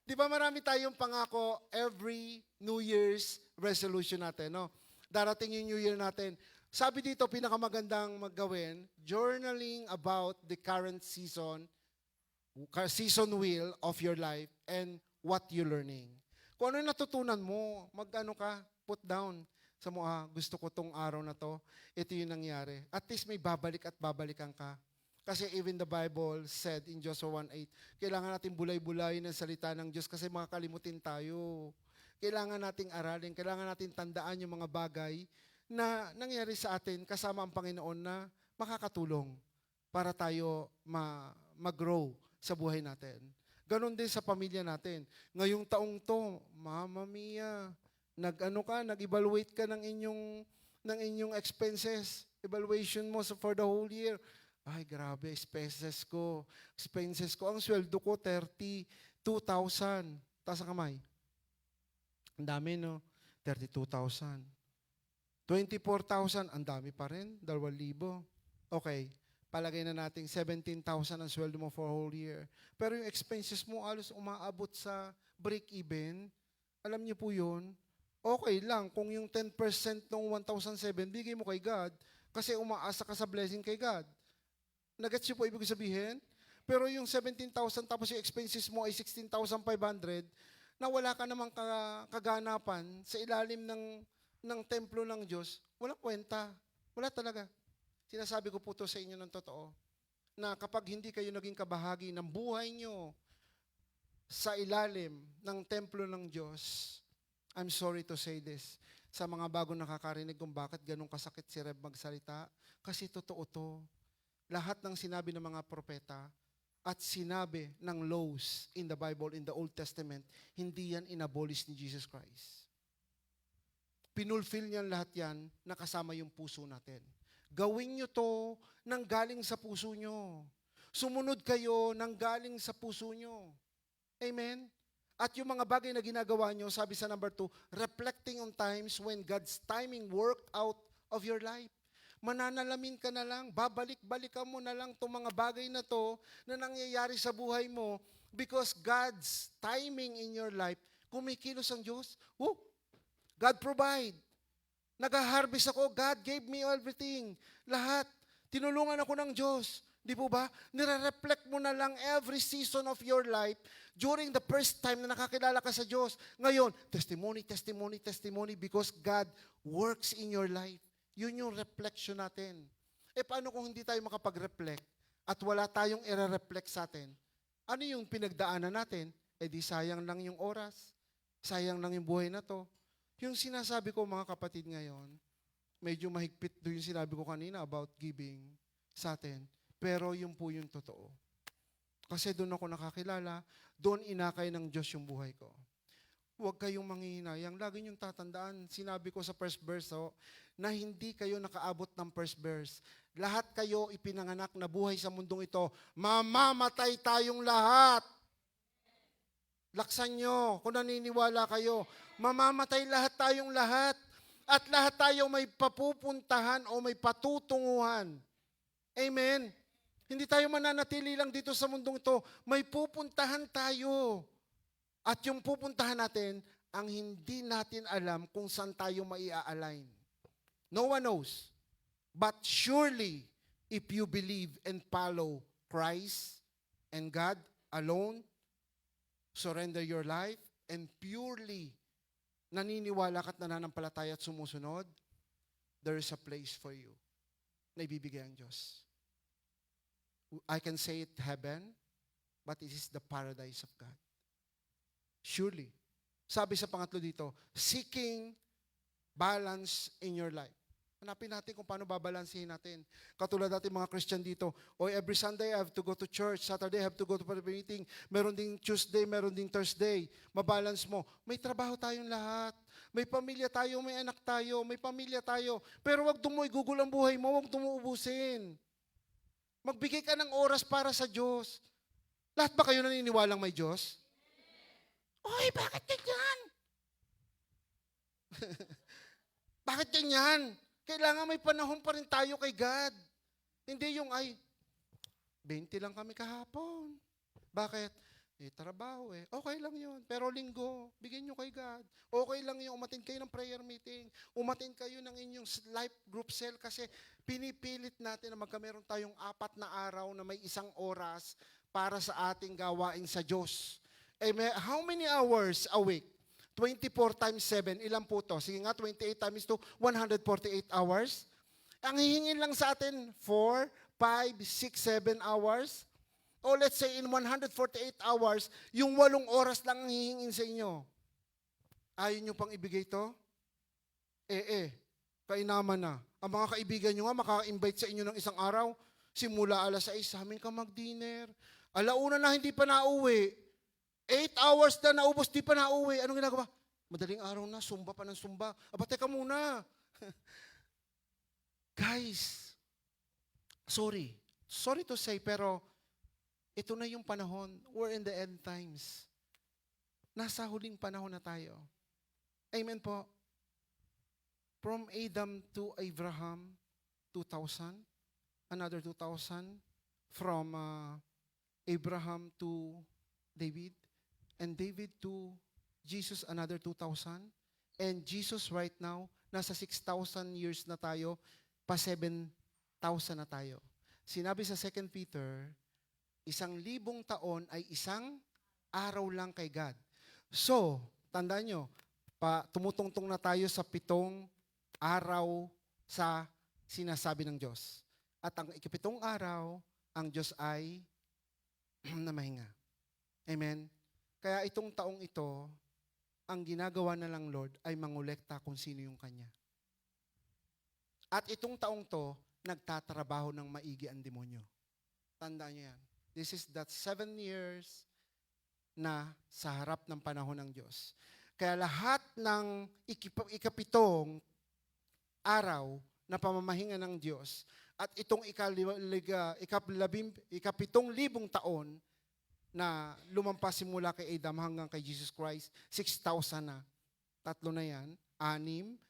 Di ba marami tayong pangako every New Year's resolution natin, no? Darating yung New Year natin. Sabi dito, pinakamagandang maggawin, journaling about the current season wheel of your life and what you're learning. Kung ano yung natutunan mo, put down sa mo, gusto ko tong araw na to, ito yung nangyari. At least may babalik at babalikan ka. Kasi even the Bible said in Joshua 1:8, kailangan natin bulay-bulay ng salita ng Diyos kasi makakalimutin tayo. Kailangan nating aralin, kailangan nating tandaan yung mga bagay na nangyari sa atin kasama ang Panginoon na makakatulong para tayo mag-grow sa buhay natin. Ganon din sa pamilya natin. Ngayong taong to, Mama Mia, nag-evaluate ka ng inyong expenses, evaluation mo for the whole year. Ay, grabe, expenses ko. Ang sweldo ko, 32,000. Taas ang kamay. Ang dami, no? 32,000. 24,000, ang dami pa rin. 2,000. Okay, palagay na natin 17,000 ang sweldo mo for whole year. Pero yung expenses mo, alos umaabot sa break-even. Alam niyo po yun? Okay lang kung yung 10% ng 1,007, bigay mo kay God kasi umaasa ka sa blessing kay God. Nagets niyo po ibig sabihin? Pero yung 17,000 tapos yung expenses mo ay 16,500 na wala ka namang kaganapan sa ilalim ng templo ng Diyos, walang kwenta. Wala talaga. Sinasabi ko po to sa inyo ng totoo na kapag hindi kayo naging kabahagi ng buhay nyo sa ilalim ng templo ng Diyos, I'm sorry to say this, sa mga bagong nakakarinig kung bakit ganun kasakit si Reb magsalita, kasi totoo to. Lahat ng sinabi ng mga propeta at sinabi ng laws in the Bible, in the Old Testament, hindi yan inabolish ni Jesus Christ. Pinulfill niyan lahat yan, nakasama yung puso natin. Gawin nyo to nang galing sa puso nyo. Sumunod kayo nang galing sa puso nyo. Amen? At yung mga bagay na ginagawa nyo, sabi sa number 2, reflecting on times when God's timing worked out of your life. Mananalamin ka na lang, babalik-balikan mo na lang itong mga bagay na to na nangyayari sa buhay mo because God's timing in your life, kumikilos ang Diyos. God provide. Nag-harvest ako, God gave me everything. Lahat. Tinulungan ako ng Diyos. Di po ba? Nire-reflect mo na lang every season of your life during the first time na nakakilala ka sa Diyos. Ngayon, testimony, testimony, testimony because God works in your life. Yun yung reflection natin. Paano kung hindi tayo makapag-reflect at wala tayong i-reflect sa atin? Ano yung pinagdaanan natin? Di sayang lang yung oras. Sayang lang yung buhay na to. Yung sinasabi ko mga kapatid ngayon, medyo mahigpit doon yung sinabi ko kanina about giving sa atin. Pero yun po yung totoo. Kasi doon ako nakakilala, doon inakay ng Diyos yung buhay ko. Huwag kayong manghihinayang. Lagi niyong tatandaan, sinabi ko sa first verse, na hindi kayo nakaabot ng first verse. Lahat kayo ipinanganak na buhay sa mundong ito. Mamamatay tayong lahat. Laksan nyo kung naniniwala kayo. Mamamatay lahat tayong lahat. At lahat tayo may papupuntahan o may patutunguhan. Amen? Hindi tayo mananatili lang dito sa mundong ito. May pupuntahan tayo. At yung pupuntahan natin, ang hindi natin alam kung saan tayo mai-align. No one knows. But surely, if you believe and follow Christ and God alone, surrender your life, and purely naniniwala ka at nananampalataya at sumusunod, there is a place for you na ibibigay ang Diyos. I can say it heaven, but it is the paradise of God. Surely. Sabi sa pangatlo dito, seeking balance in your life. Hanapin natin kung paano babalansihin natin. Katulad natin mga Christian dito, every Sunday I have to go to church, Saturday I have to go to prayer meeting, meron ding Tuesday, meron ding Thursday. Mabalance mo. May trabaho tayong lahat. May pamilya tayo, may anak tayo, may pamilya tayo. Pero wag gugol ang buhay mo, wag dumuubusin. Magbigay ka ng oras para sa Diyos. Lahat ba kayo naniniwalang may Diyos? Oy, bakit ganyan? Bakit ganyan? Kailangan may panahon pa rin tayo kay God. Hindi yung 20 lang kami kahapon. Bakit? Trabaho Okay lang yun. Pero linggo, bigyan nyo kay God. Okay lang yun. Umatin kayo ng prayer meeting. Umatin kayo ng inyong life group cell kasi pinipilit natin na magkameron tayong 4 na araw na may 1 oras para sa ating gawain sa Diyos. How many hours a week? 24 times 7, ilan po to? Sige nga, 28 times 2, 148 hours. Ang hihingin lang sa atin, 4, 5, 6, 7 hours. O let's say in 148 hours, yung 8 oras lang ang hihingin sa inyo. Ayaw nyo pang ibigay to? Kainaman na. Ang mga kaibigan nyo nga, maka-invite sa inyo ng 1 araw, simula 6:00, sa amin ka mag-dinner. 1:00 na hindi pa nauwi. 8 hours na naubos, di pa nauwi. Anong ginagawa? Madaling araw na, sumba pa ng sumba. Teka muna. Guys, sorry to say, pero ito na yung panahon. We're in the end times. Nasa huling panahon na tayo. Amen po. From Adam to Abraham, 2,000. Another 2,000. From Abraham to David. And David to Jesus, another 2,000. And Jesus right now, nasa 6,000 years na tayo, pa 7,000 na tayo. Sinabi sa 2 Peter, 1,000 taon ay 1 araw lang kay God. So, tandaan nyo, tumutungtong na tayo sa 7 araw sa sinasabi ng Diyos. At ang 7 araw, ang Diyos ay namahinga. Amen? Kaya itong taong ito, ang ginagawa na lang Lord ay mangolekta kung sino yung Kanya. At itong taong to, nagtatrabaho ng maigi ang demonyo. Tandaan niyo yan. This is that 7 years na sa harap ng panahon ng Diyos. Kaya lahat ng ikapitong araw na pamamahinga ng Diyos at itong 7,000 taon na lumampas simula kay Adam hanggang kay Jesus Christ, 6,000 na. 3 na yan, 6,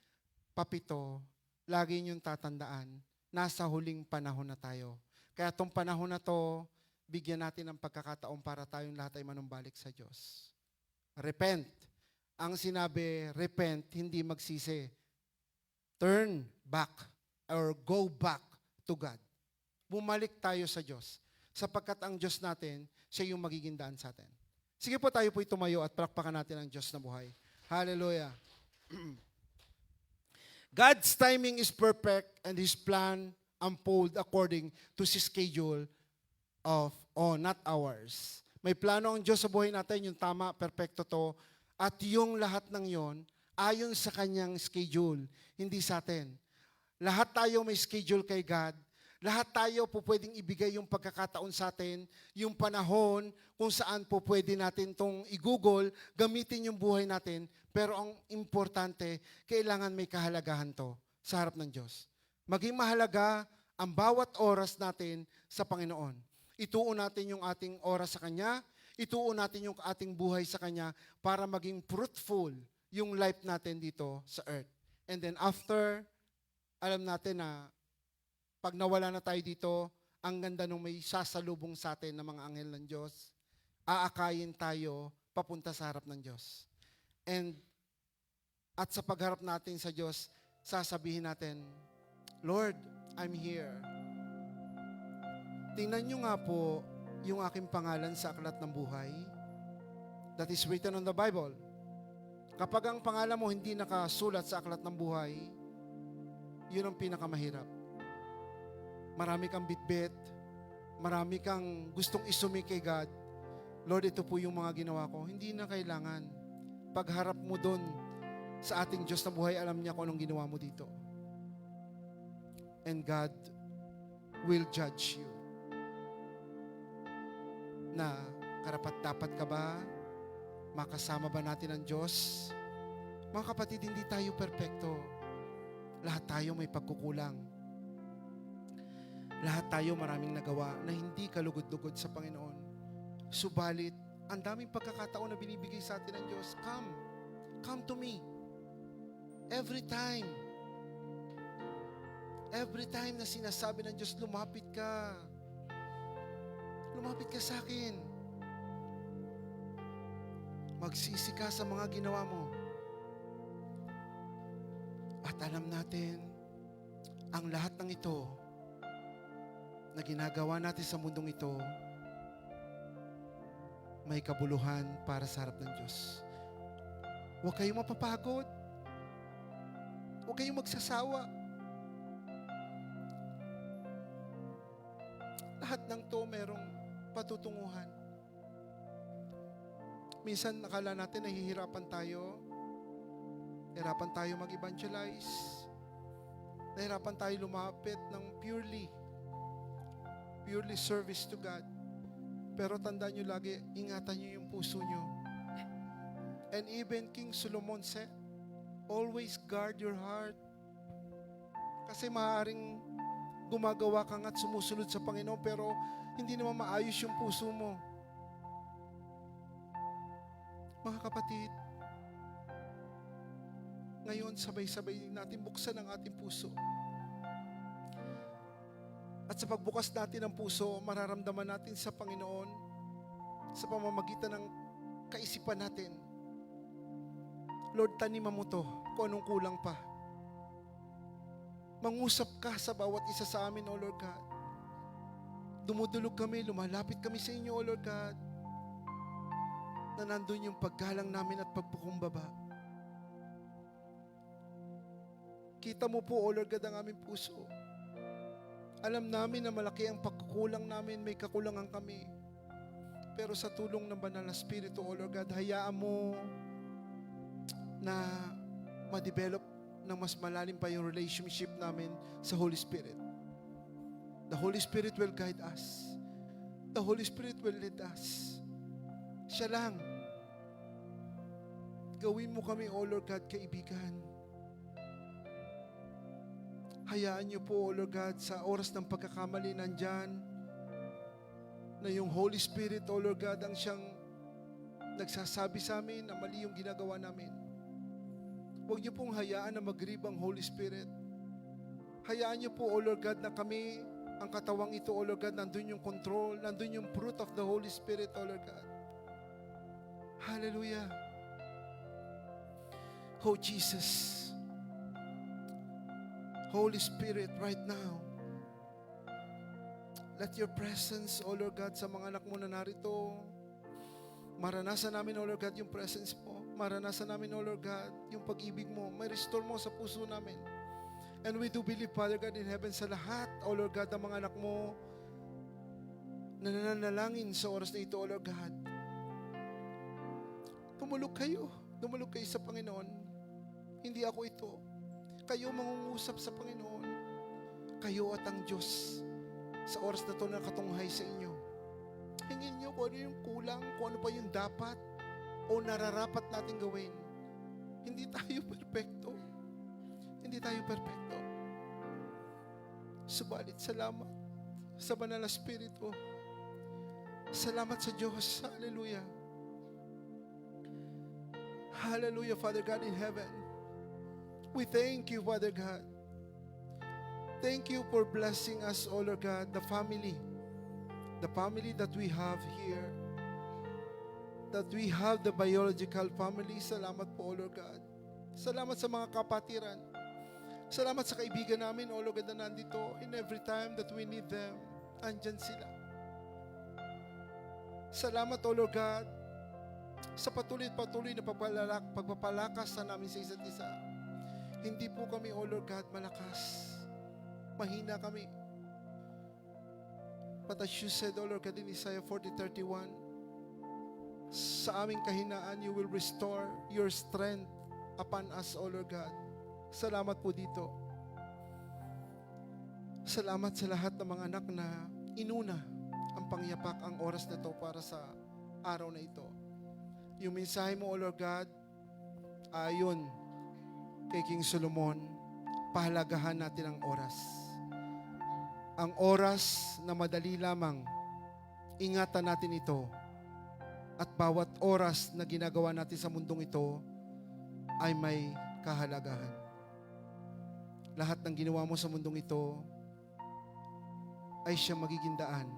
7, lagi niyong tatandaan, nasa huling panahon na tayo. Kaya itong panahon na to, bigyan natin ng pagkakataon para tayong lahat ay manumbalik sa Diyos. Repent. ang sinabi, repent, hindi magsisi. Turn back or go back to God. Bumalik tayo sa Diyos. Sapagkat ang Diyos natin, siya yung magiging daan sa atin. Sige po, tayo po'y tumayo at palakpakan natin ang Diyos na buhay. Hallelujah. God's timing is perfect and His plan unfold according to His schedule not ours. May plano ang Diyos sa buhay natin, yung tama, perfecto to, at yung lahat ng yon ayon sa Kanyang schedule, hindi sa atin. Lahat tayo may schedule kay God. Lahat tayo po pwedeng ibigay yung pagkakataon sa atin, yung panahon kung saan po pwede natin tong i-google, gamitin yung buhay natin, pero ang importante, kailangan may kahalagahan to sa harap ng Diyos. Maging mahalaga ang bawat oras natin sa Panginoon. Ituon natin yung ating oras sa Kanya, ituon natin yung ating buhay sa Kanya para maging fruitful yung life natin dito sa earth. And then after, alam natin na pag nawala na tayo dito, ang ganda nung may sasalubong sa atin ng mga anghel ng Diyos, aakayin tayo papunta sa harap ng Diyos. At sa pagharap natin sa Diyos, sasabihin natin, Lord, I'm here. Tingnan nyo nga po yung aking pangalan sa aklat ng buhay that is written on the Bible. Kapag ang pangalan mo hindi nakasulat sa aklat ng buhay, yun ang pinakamahirap. Marami kang bitbit, marami kang gustong isumi kay God. Lord, ito po yung mga ginawa ko. Hindi na kailangan. Pagharap mo doon sa ating Diyos na buhay, alam niya kung anong ginawa mo dito. And God will judge you. Na karapat-dapat ka ba? Makasama ba natin ang Diyos? Mga kapatid, hindi tayo perpekto. Lahat tayo may pagkukulang. Lahat tayo maraming nagawa na hindi kalugod-lugod sa Panginoon. Subalit, ang daming pagkakataon na binibigay sa atin ng Diyos. Come to me. Every time na sinasabi ng Diyos, lumapit ka. Lumapit ka sa akin. Magsisi ka sa mga ginawa mo. At alam natin, ang lahat ng ito na ginagawa natin sa mundong ito, may kabuluhan para sa harap ng Diyos. Huwag kayong mapapagod. Huwag kayong magsasawa. Lahat ng to merong patutunguhan. Minsan nakala natin nahihirapan tayo. Nahirapan tayo mag-evangelize. Nahirapan tayo lumapit ng purely service to God. Pero tandaan nyo lagi, ingatan nyo yung puso nyo. And even King Solomon said, always guard your heart. Kasi maaaring gumagawa ka at sumusunod sa Panginoon, pero hindi naman maayos yung puso mo. Mga kapatid, ngayon sabay-sabay natin buksan ang ating puso. At sa pagbukas natin ng puso, mararamdaman natin sa Panginoon sa pamamagitan ng kaisipan natin. Lord, taniman mo to kung anong kulang pa. Mangusap ka sa bawat isa sa amin, O Lord God. Dumudulog kami, lumalapit kami sa inyo, O Lord God. Na nandun yung paggalang namin at pagpukumbaba. Kita mo po, O Lord God, ang aming puso. Alam namin na malaki ang pagkukulang namin, may kakulangan kami. Pero sa tulong ng Banal na Espiritu, O Lord God, hayaan mo na ma-develop ng mas malalim pa yung relationship namin sa Holy Spirit. The Holy Spirit will guide us. The Holy Spirit will lead us. Siya lang. Gawin mo kami, O Lord God, kaibigan. Hayaan niyo po, O Lord God, sa oras ng pagkakamali nandyan, na yung Holy Spirit, O Lord God, ang siyang nagsasabi sa amin na mali yung ginagawa namin. Huwag niyo pong hayaan na mag-grieve ang Holy Spirit. Hayaan niyo po, O Lord God, na kami, ang katawang ito, O Lord God, nandun yung control, nandun yung fruit of the Holy Spirit, O Lord God. Hallelujah. Oh Jesus, Holy Spirit, right now, let your presence, O Lord God, sa mga anak mo na narito, maranasan namin, O Lord God, yung presence mo. Maranasan namin, O Lord God, yung pag-ibig mo. May restore mo sa puso namin. And we do believe, Father God, in heaven, sa lahat, O Lord God, ng mga anak mo, na nananalangin sa oras na ito, O Lord God. Tumulog kayo. Tumulog kayo sa Panginoon. Hindi ako ito. Kayo mangungusap sa Panginoon. Kayo at ang Diyos sa oras na ito na katunghay sa inyo. Hingin nyo kung ano yung kulang, kung ano pa yung dapat o nararapat natin gawin. Hindi tayo perfecto. Hindi tayo perfecto. Subalit salamat sa Banal na Espiritu. Salamat sa Diyos. Hallelujah. Hallelujah, Father God in heaven. We thank you, Father God. Thank you for blessing us, O Lord God, the family that we have here, that we have the biological family. Salamat po, O Lord God. Salamat sa mga kapatiran. Salamat sa kaibigan namin, O Lord God, na nandito. In every time that we need them, andyan sila. Salamat, O Lord God, sa patuloy na pagpapalakas sa namin sa isa't isa. Hindi po kami, O Lord God, malakas. Mahina kami. But as you said, O Lord God, in Isaiah 40:31, sa aming kahinaan, you will restore your strength upon us, O Lord God. Salamat po dito. Salamat sa lahat ng mga anak na inuna ang pangyapak ang oras na ito para sa araw na ito. Yung mensahe mo, O Lord God, ayon kay King Solomon, pahalagahan natin ang oras. Ang oras na madali lamang, ingatan natin ito. At bawat oras na ginagawa natin sa mundong ito ay may kahalagahan. Lahat ng ginawa mo sa mundong ito ay siya magiging daan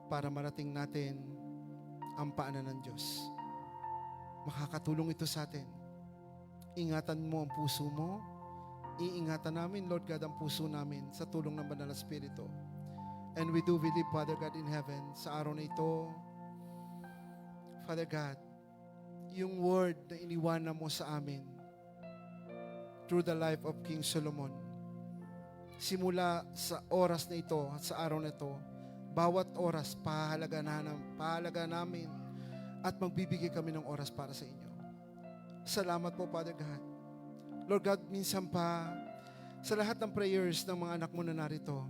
para marating natin ang paanan ng Diyos. Makakatulong ito sa atin. Ingatan mo ang puso mo. Iingatan namin, Lord God, ang puso namin sa tulong ng Banal na Espiritu. And we do believe, Father God in heaven, sa araw na ito, Father God, yung word na iniwanan mo sa amin through the life of King Solomon, simula sa oras na ito at sa araw na ito, bawat oras, pahalaga namin at magbibigay kami ng oras para sa inyo. Salamat po, Father God. Lord God, minsan pa, sa lahat ng prayers ng mga anak mo na narito,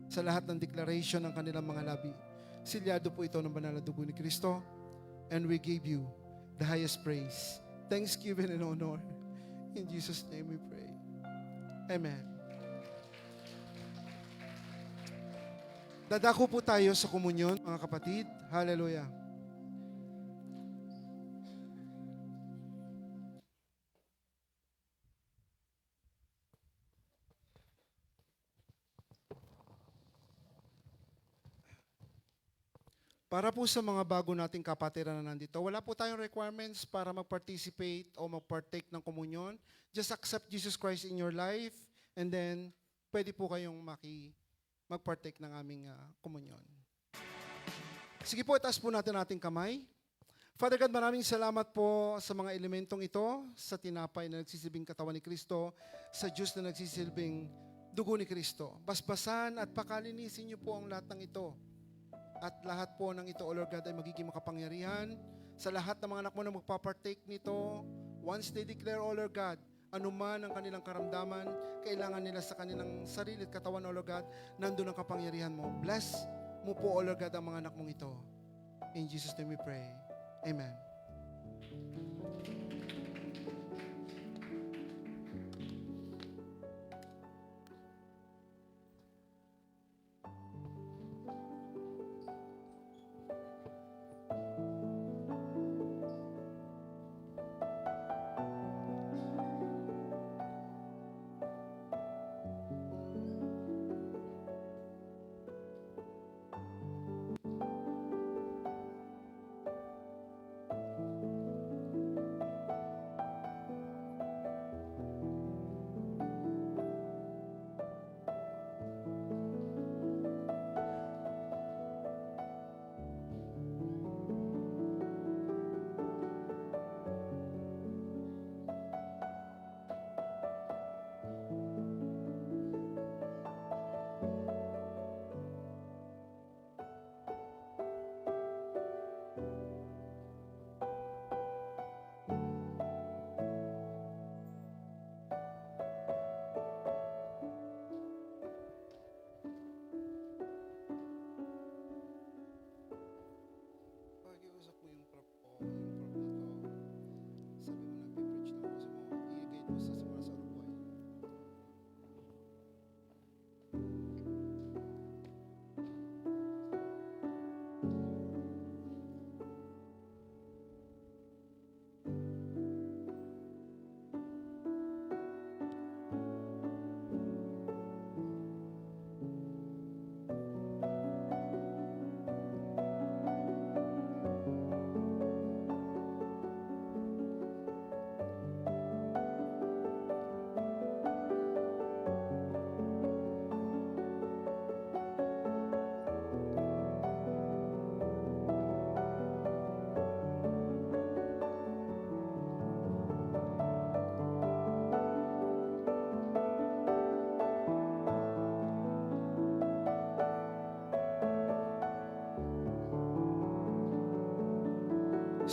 sa lahat ng declaration ng kanilang mga labi, silyado po ito ng banal na dugo ni Kristo, and we give you the highest praise, thanksgiving and honor. In Jesus' name we pray. Amen. Dadako po tayo sa komunyon, mga kapatid. Hallelujah. Para po sa mga bago nating kapatiran na nandito, wala po tayong requirements para mag-participate o mag-partake ng komunyon. Just accept Jesus Christ in your life and then pwede po kayong mag-partake ng aming komunyon. Sige po, itaas po natin ating kamay. Father God, maraming salamat po sa mga elementong ito, sa tinapay na nagsisilbing katawan ni Kristo, sa Diyos na nagsisilbing dugo ni Kristo. Basbasan at pakalinisin niyo po ang lahat ng ito. At lahat po ng ito, O Lord God, ay magiging makapangyarihan sa lahat ng mga anak mo na magpapartake nito. Once they declare, O Lord God, anuman ang kanilang karamdaman, kailangan nila sa kanilang sarili at katawan, O Lord God, nandun ang kapangyarihan mo. Bless mo po, O Lord God, ang mga anak mong ito. In Jesus' name we pray. Amen.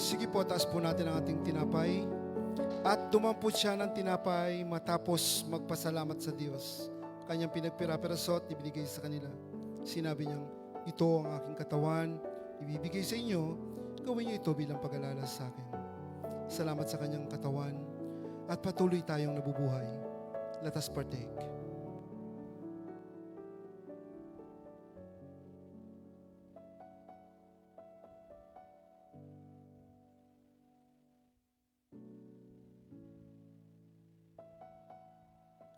Sige po, taas po natin ang ating tinapay. At dumampot siya ng tinapay matapos magpasalamat sa Diyos. Kanyang pinagpira-pirasot, ibinigay sa kanila. Sinabi niyang, ito ang aking katawan, ibibigay sa inyo, gawin niyo ito bilang pag-alala sa akin. Salamat sa kanyang katawan at patuloy tayong nabubuhay. Let us partake.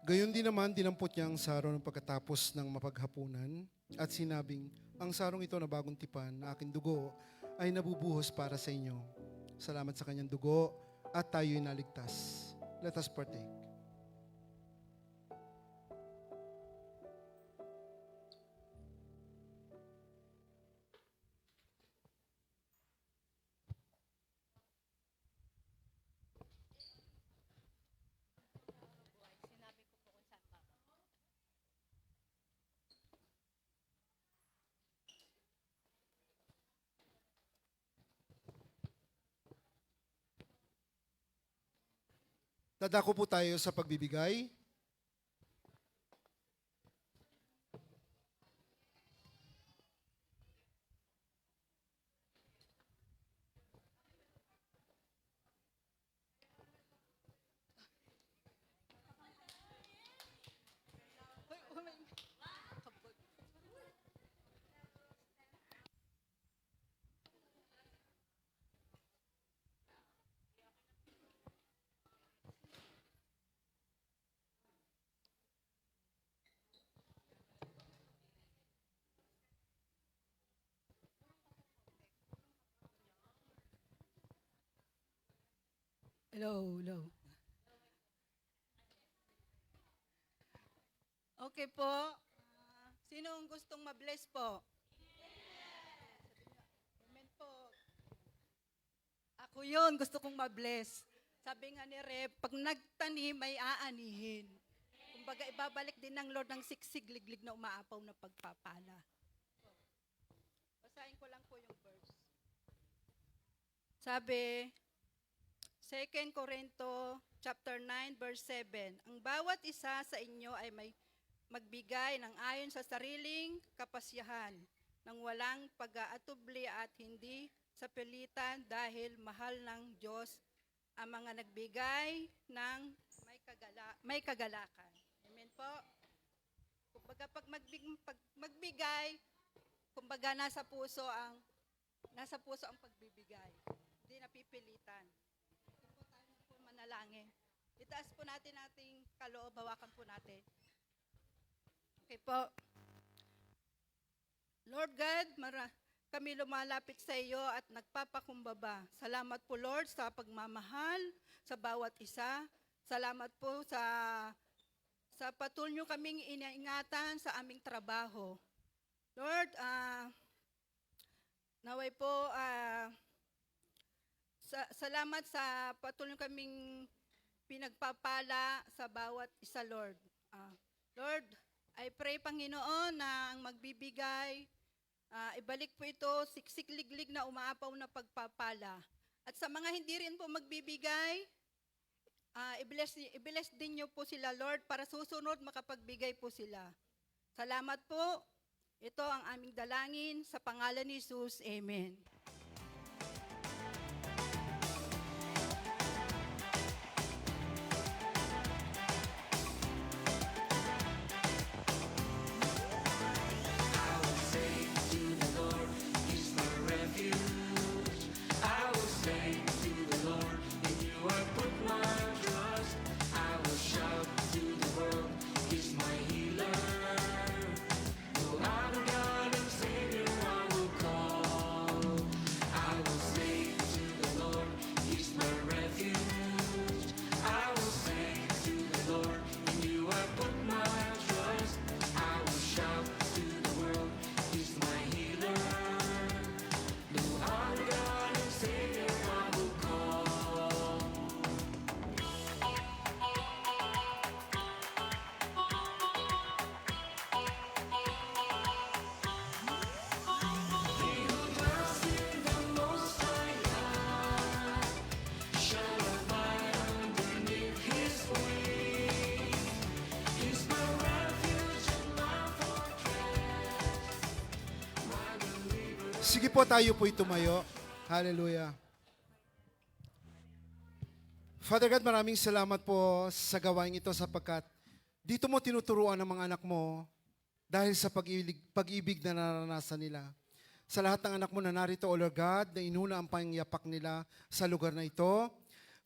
Gayon din naman, dinampot niya ang sarong pagkatapos ng mapaghapunan at sinabing, ang sarong ito na bagong tipan na aking dugo ay nabubuhos para sa inyo. Salamat sa kanyang dugo at tayo'y naligtas. Let us partake. Dadako po tayo sa pagbibigay. Hello, hello. Okay po. Sinong gustong ma-bless po? Amen po. Ako yun, gusto kong ma-bless. Sabi nga ni Rep, pag nagtanim ay aanihin. Kumbaga, ibabalik din ng Lord ng siksig, liglig na umaapaw na pagpapala. Basahin ko lang po yung verse. Sabi, 2 Corinto chapter 9 verse 7. Ang bawat isa sa inyo ay may magbigay ng ayon sa sariling kapasyahan, ng walang pag-aatubli at hindi sa pilitan dahil mahal ng Diyos ang mga nagbigay ng may kagalakan. Amen po. Kumbaga pag magbigay, kumbaga nasa puso ang pagbibigay. Hindi napipilitan. Manalangin. Itaas po natin ating kaloob, hawakan po natin. Okay po. Lord God, kami lumalapit sa iyo at nagpapakumbaba. Salamat po Lord sa pagmamahal sa bawat isa. Salamat po sa patuloy nyo kaming inaingatan sa aming trabaho. Lord, naway po, salamat sa patuloy kaming pinagpapala sa bawat isa, Lord. Lord, I pray, Panginoon, na ang magbibigay, ibalik po ito, siksik-liglig na umaapaw na pagpapala. At sa mga hindi rin po magbibigay, i-bless din niyo po sila, Lord, para susunod makapagbigay po sila. Salamat po. Ito ang aming dalangin sa pangalan ni Jesus. Amen. Sige po, tayo po'y tumayo. Hallelujah. Father God, maraming salamat po sa gawain ito sapagkat dito mo tinuturuan ang mga anak mo dahil sa pag-ibig na naranasan nila. Sa lahat ng anak mo na narito, O Lord God, na inuna ang pangyapak nila sa lugar na ito,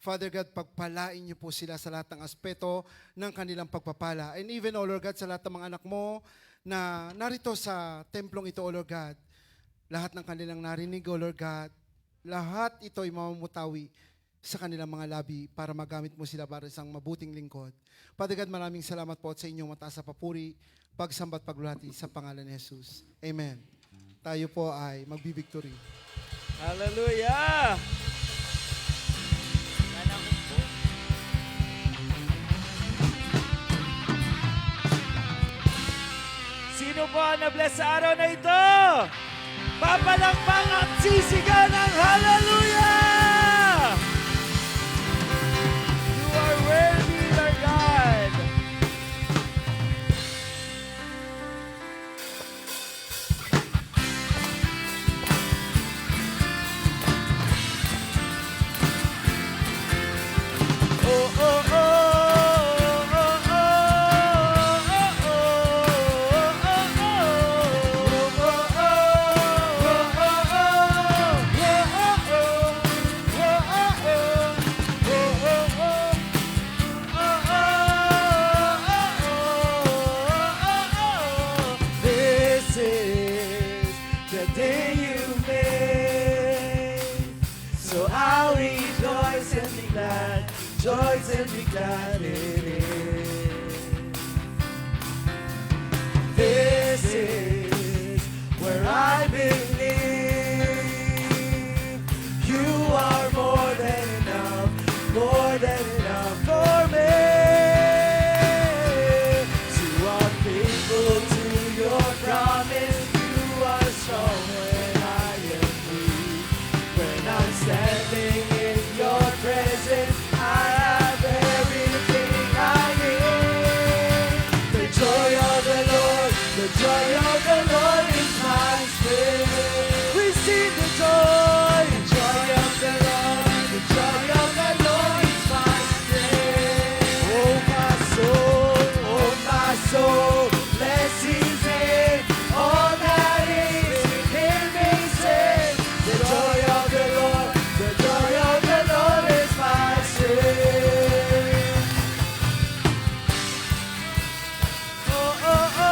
Father God, pagpalain niyo po sila sa lahat ng aspeto ng kanilang pagpapala. And even, O Lord God, sa lahat ng mga anak mo na narito sa templong ito, O Lord God, lahat ng kanilang narinig, O Lord God, lahat ito ay mamamutawi sa kanilang mga labi para magamit mo sila para isang mabuting lingkod. Father God, maraming salamat po at sa inyong mataas na papuri, pagsambat, paglulati sa pangalan ni Jesus. Amen. Tayo po ay magbibictory. Hallelujah! Sino po ang na-bless sa araw na ito? Papalakpak at sisigaw ng hallelujah! You are worthy, Lord God! Oh, oh, oh! This is the day you made, so I'll rejoice and be glad, rejoice and be glad in it. This is where I believe you are more than enough for me. So I'm faithful to your promise. You are strong when I am weak. When I'm standing in your presence, I have everything I need. The joy of the Lord is my strength. We sing the joy of the Lord, the joy of the Lord is my strength. Oh my soul, bless His name. All that is within me sing. The joy of the Lord is my strength. Oh, oh, oh.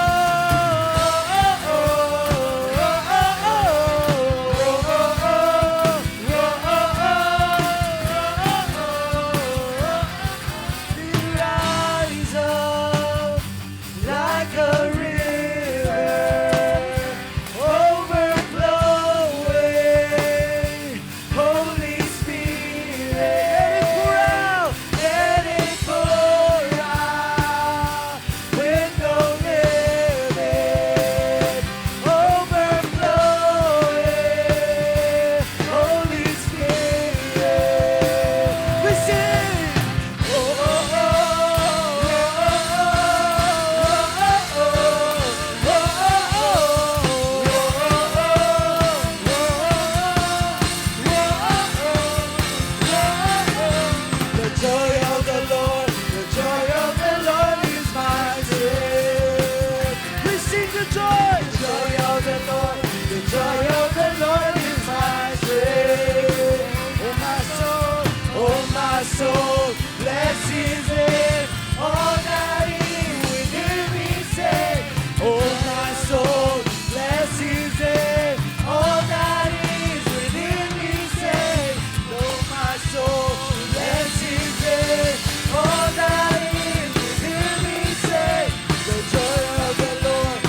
Soul, bless His name. All that is within me say, oh my soul, bless His name. All that is within me say, oh my soul, bless His name. All that is within me say, the joy of the Lord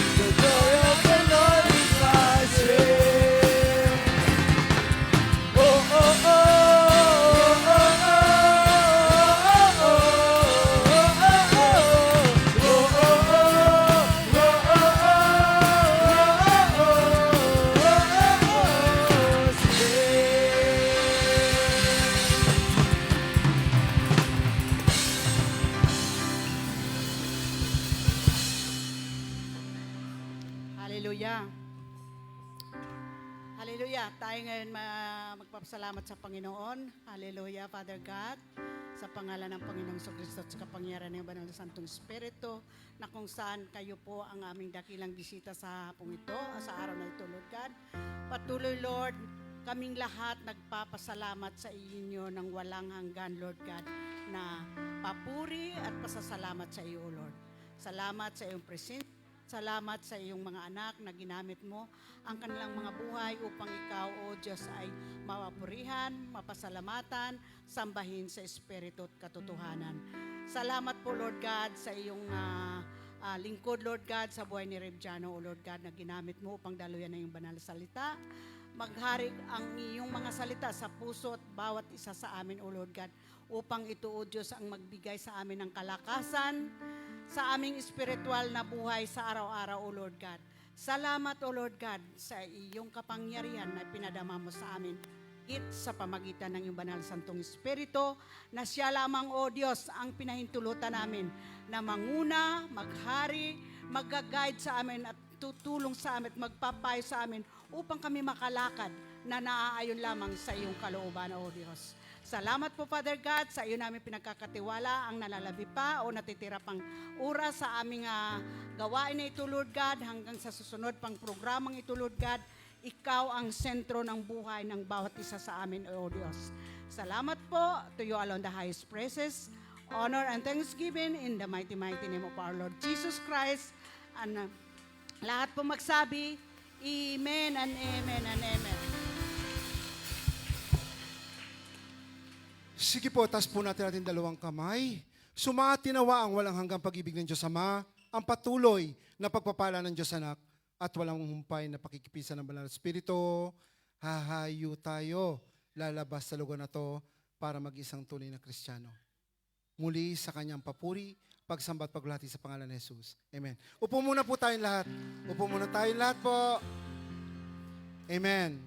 is my strength. Oh, oh, oh. Hallelujah. Tayo ngayon magpapasalamat sa Panginoon. Hallelujah, Father God. Sa pangalan ng Panginoong Kristo at sa kapangyarihan ng Banal na Santong Espiritu, na kung saan kayo po ang aming dakilang bisita sa hapong ito, sa araw na ito, Lord God. Patuloy, Lord, kaming lahat nagpapasalamat sa inyo ng walang hanggan, Lord God, na papuri at pasasalamat sa iyo, Lord. Salamat sa iyong presensya. Salamat sa iyong mga anak na ginamit mo ang kanilang mga buhay upang ikaw, O Diyos, ay mapapurihan, mapasalamatan, sambahin sa Espiritu at katotohanan. Salamat po, Lord God, sa iyong lingkod, Lord God, sa buhay ni Revjano, O Lord God, na ginamit mo upang daluyan na iyong banal na salita. Maghari ang iyong mga salita sa puso at bawat isa sa amin, O Lord God, upang ito, O Diyos, ang magbigay sa amin ng kalakasan, sa aming espiritual na buhay sa araw-araw, O Lord God. Salamat, O Lord God, sa iyong kapangyarihan na pinadama mo sa amin sa pamagitan ng iyong banal santong Espiritu, na siya lamang, O Diyos, ang pinahintulutan namin na manguna, maghari, mag-guide sa amin at tutulong sa amin at magpapayo sa amin upang kami makalakad na naaayon lamang sa iyong kalooban, O Diyos. Salamat po, Father God, sa iyo namin pinagkakatiwala ang nalalabi pa o natitira pang oras sa aming gawain na ito, Lord God, hanggang sa susunod pang programang ito, Lord God. Ikaw ang sentro ng buhay ng bawat isa sa amin, O Diyos. Salamat po, to you alone the highest praises, honor and thanksgiving in the mighty name of our Lord Jesus Christ. And lahat po magsabi, Amen and Amen and Amen. Sige po, taas po natin dalawang kamay. Sumati nawa ang walang hanggang pag-ibig ng Diyos Ama, ang patuloy na pagpapala ng Diyos Anak, at walang humpay na pakikipisan ng Banal na Espiritu. Hahayo tayo, lalabas sa lugar na to para mag-isang tunay na Kristiyano. Muli sa kanyang papuri, pagsamba at paglati sa pangalan ni Jesus. Amen. Upo muna po tayong lahat. Upo muna tayong lahat po. Amen.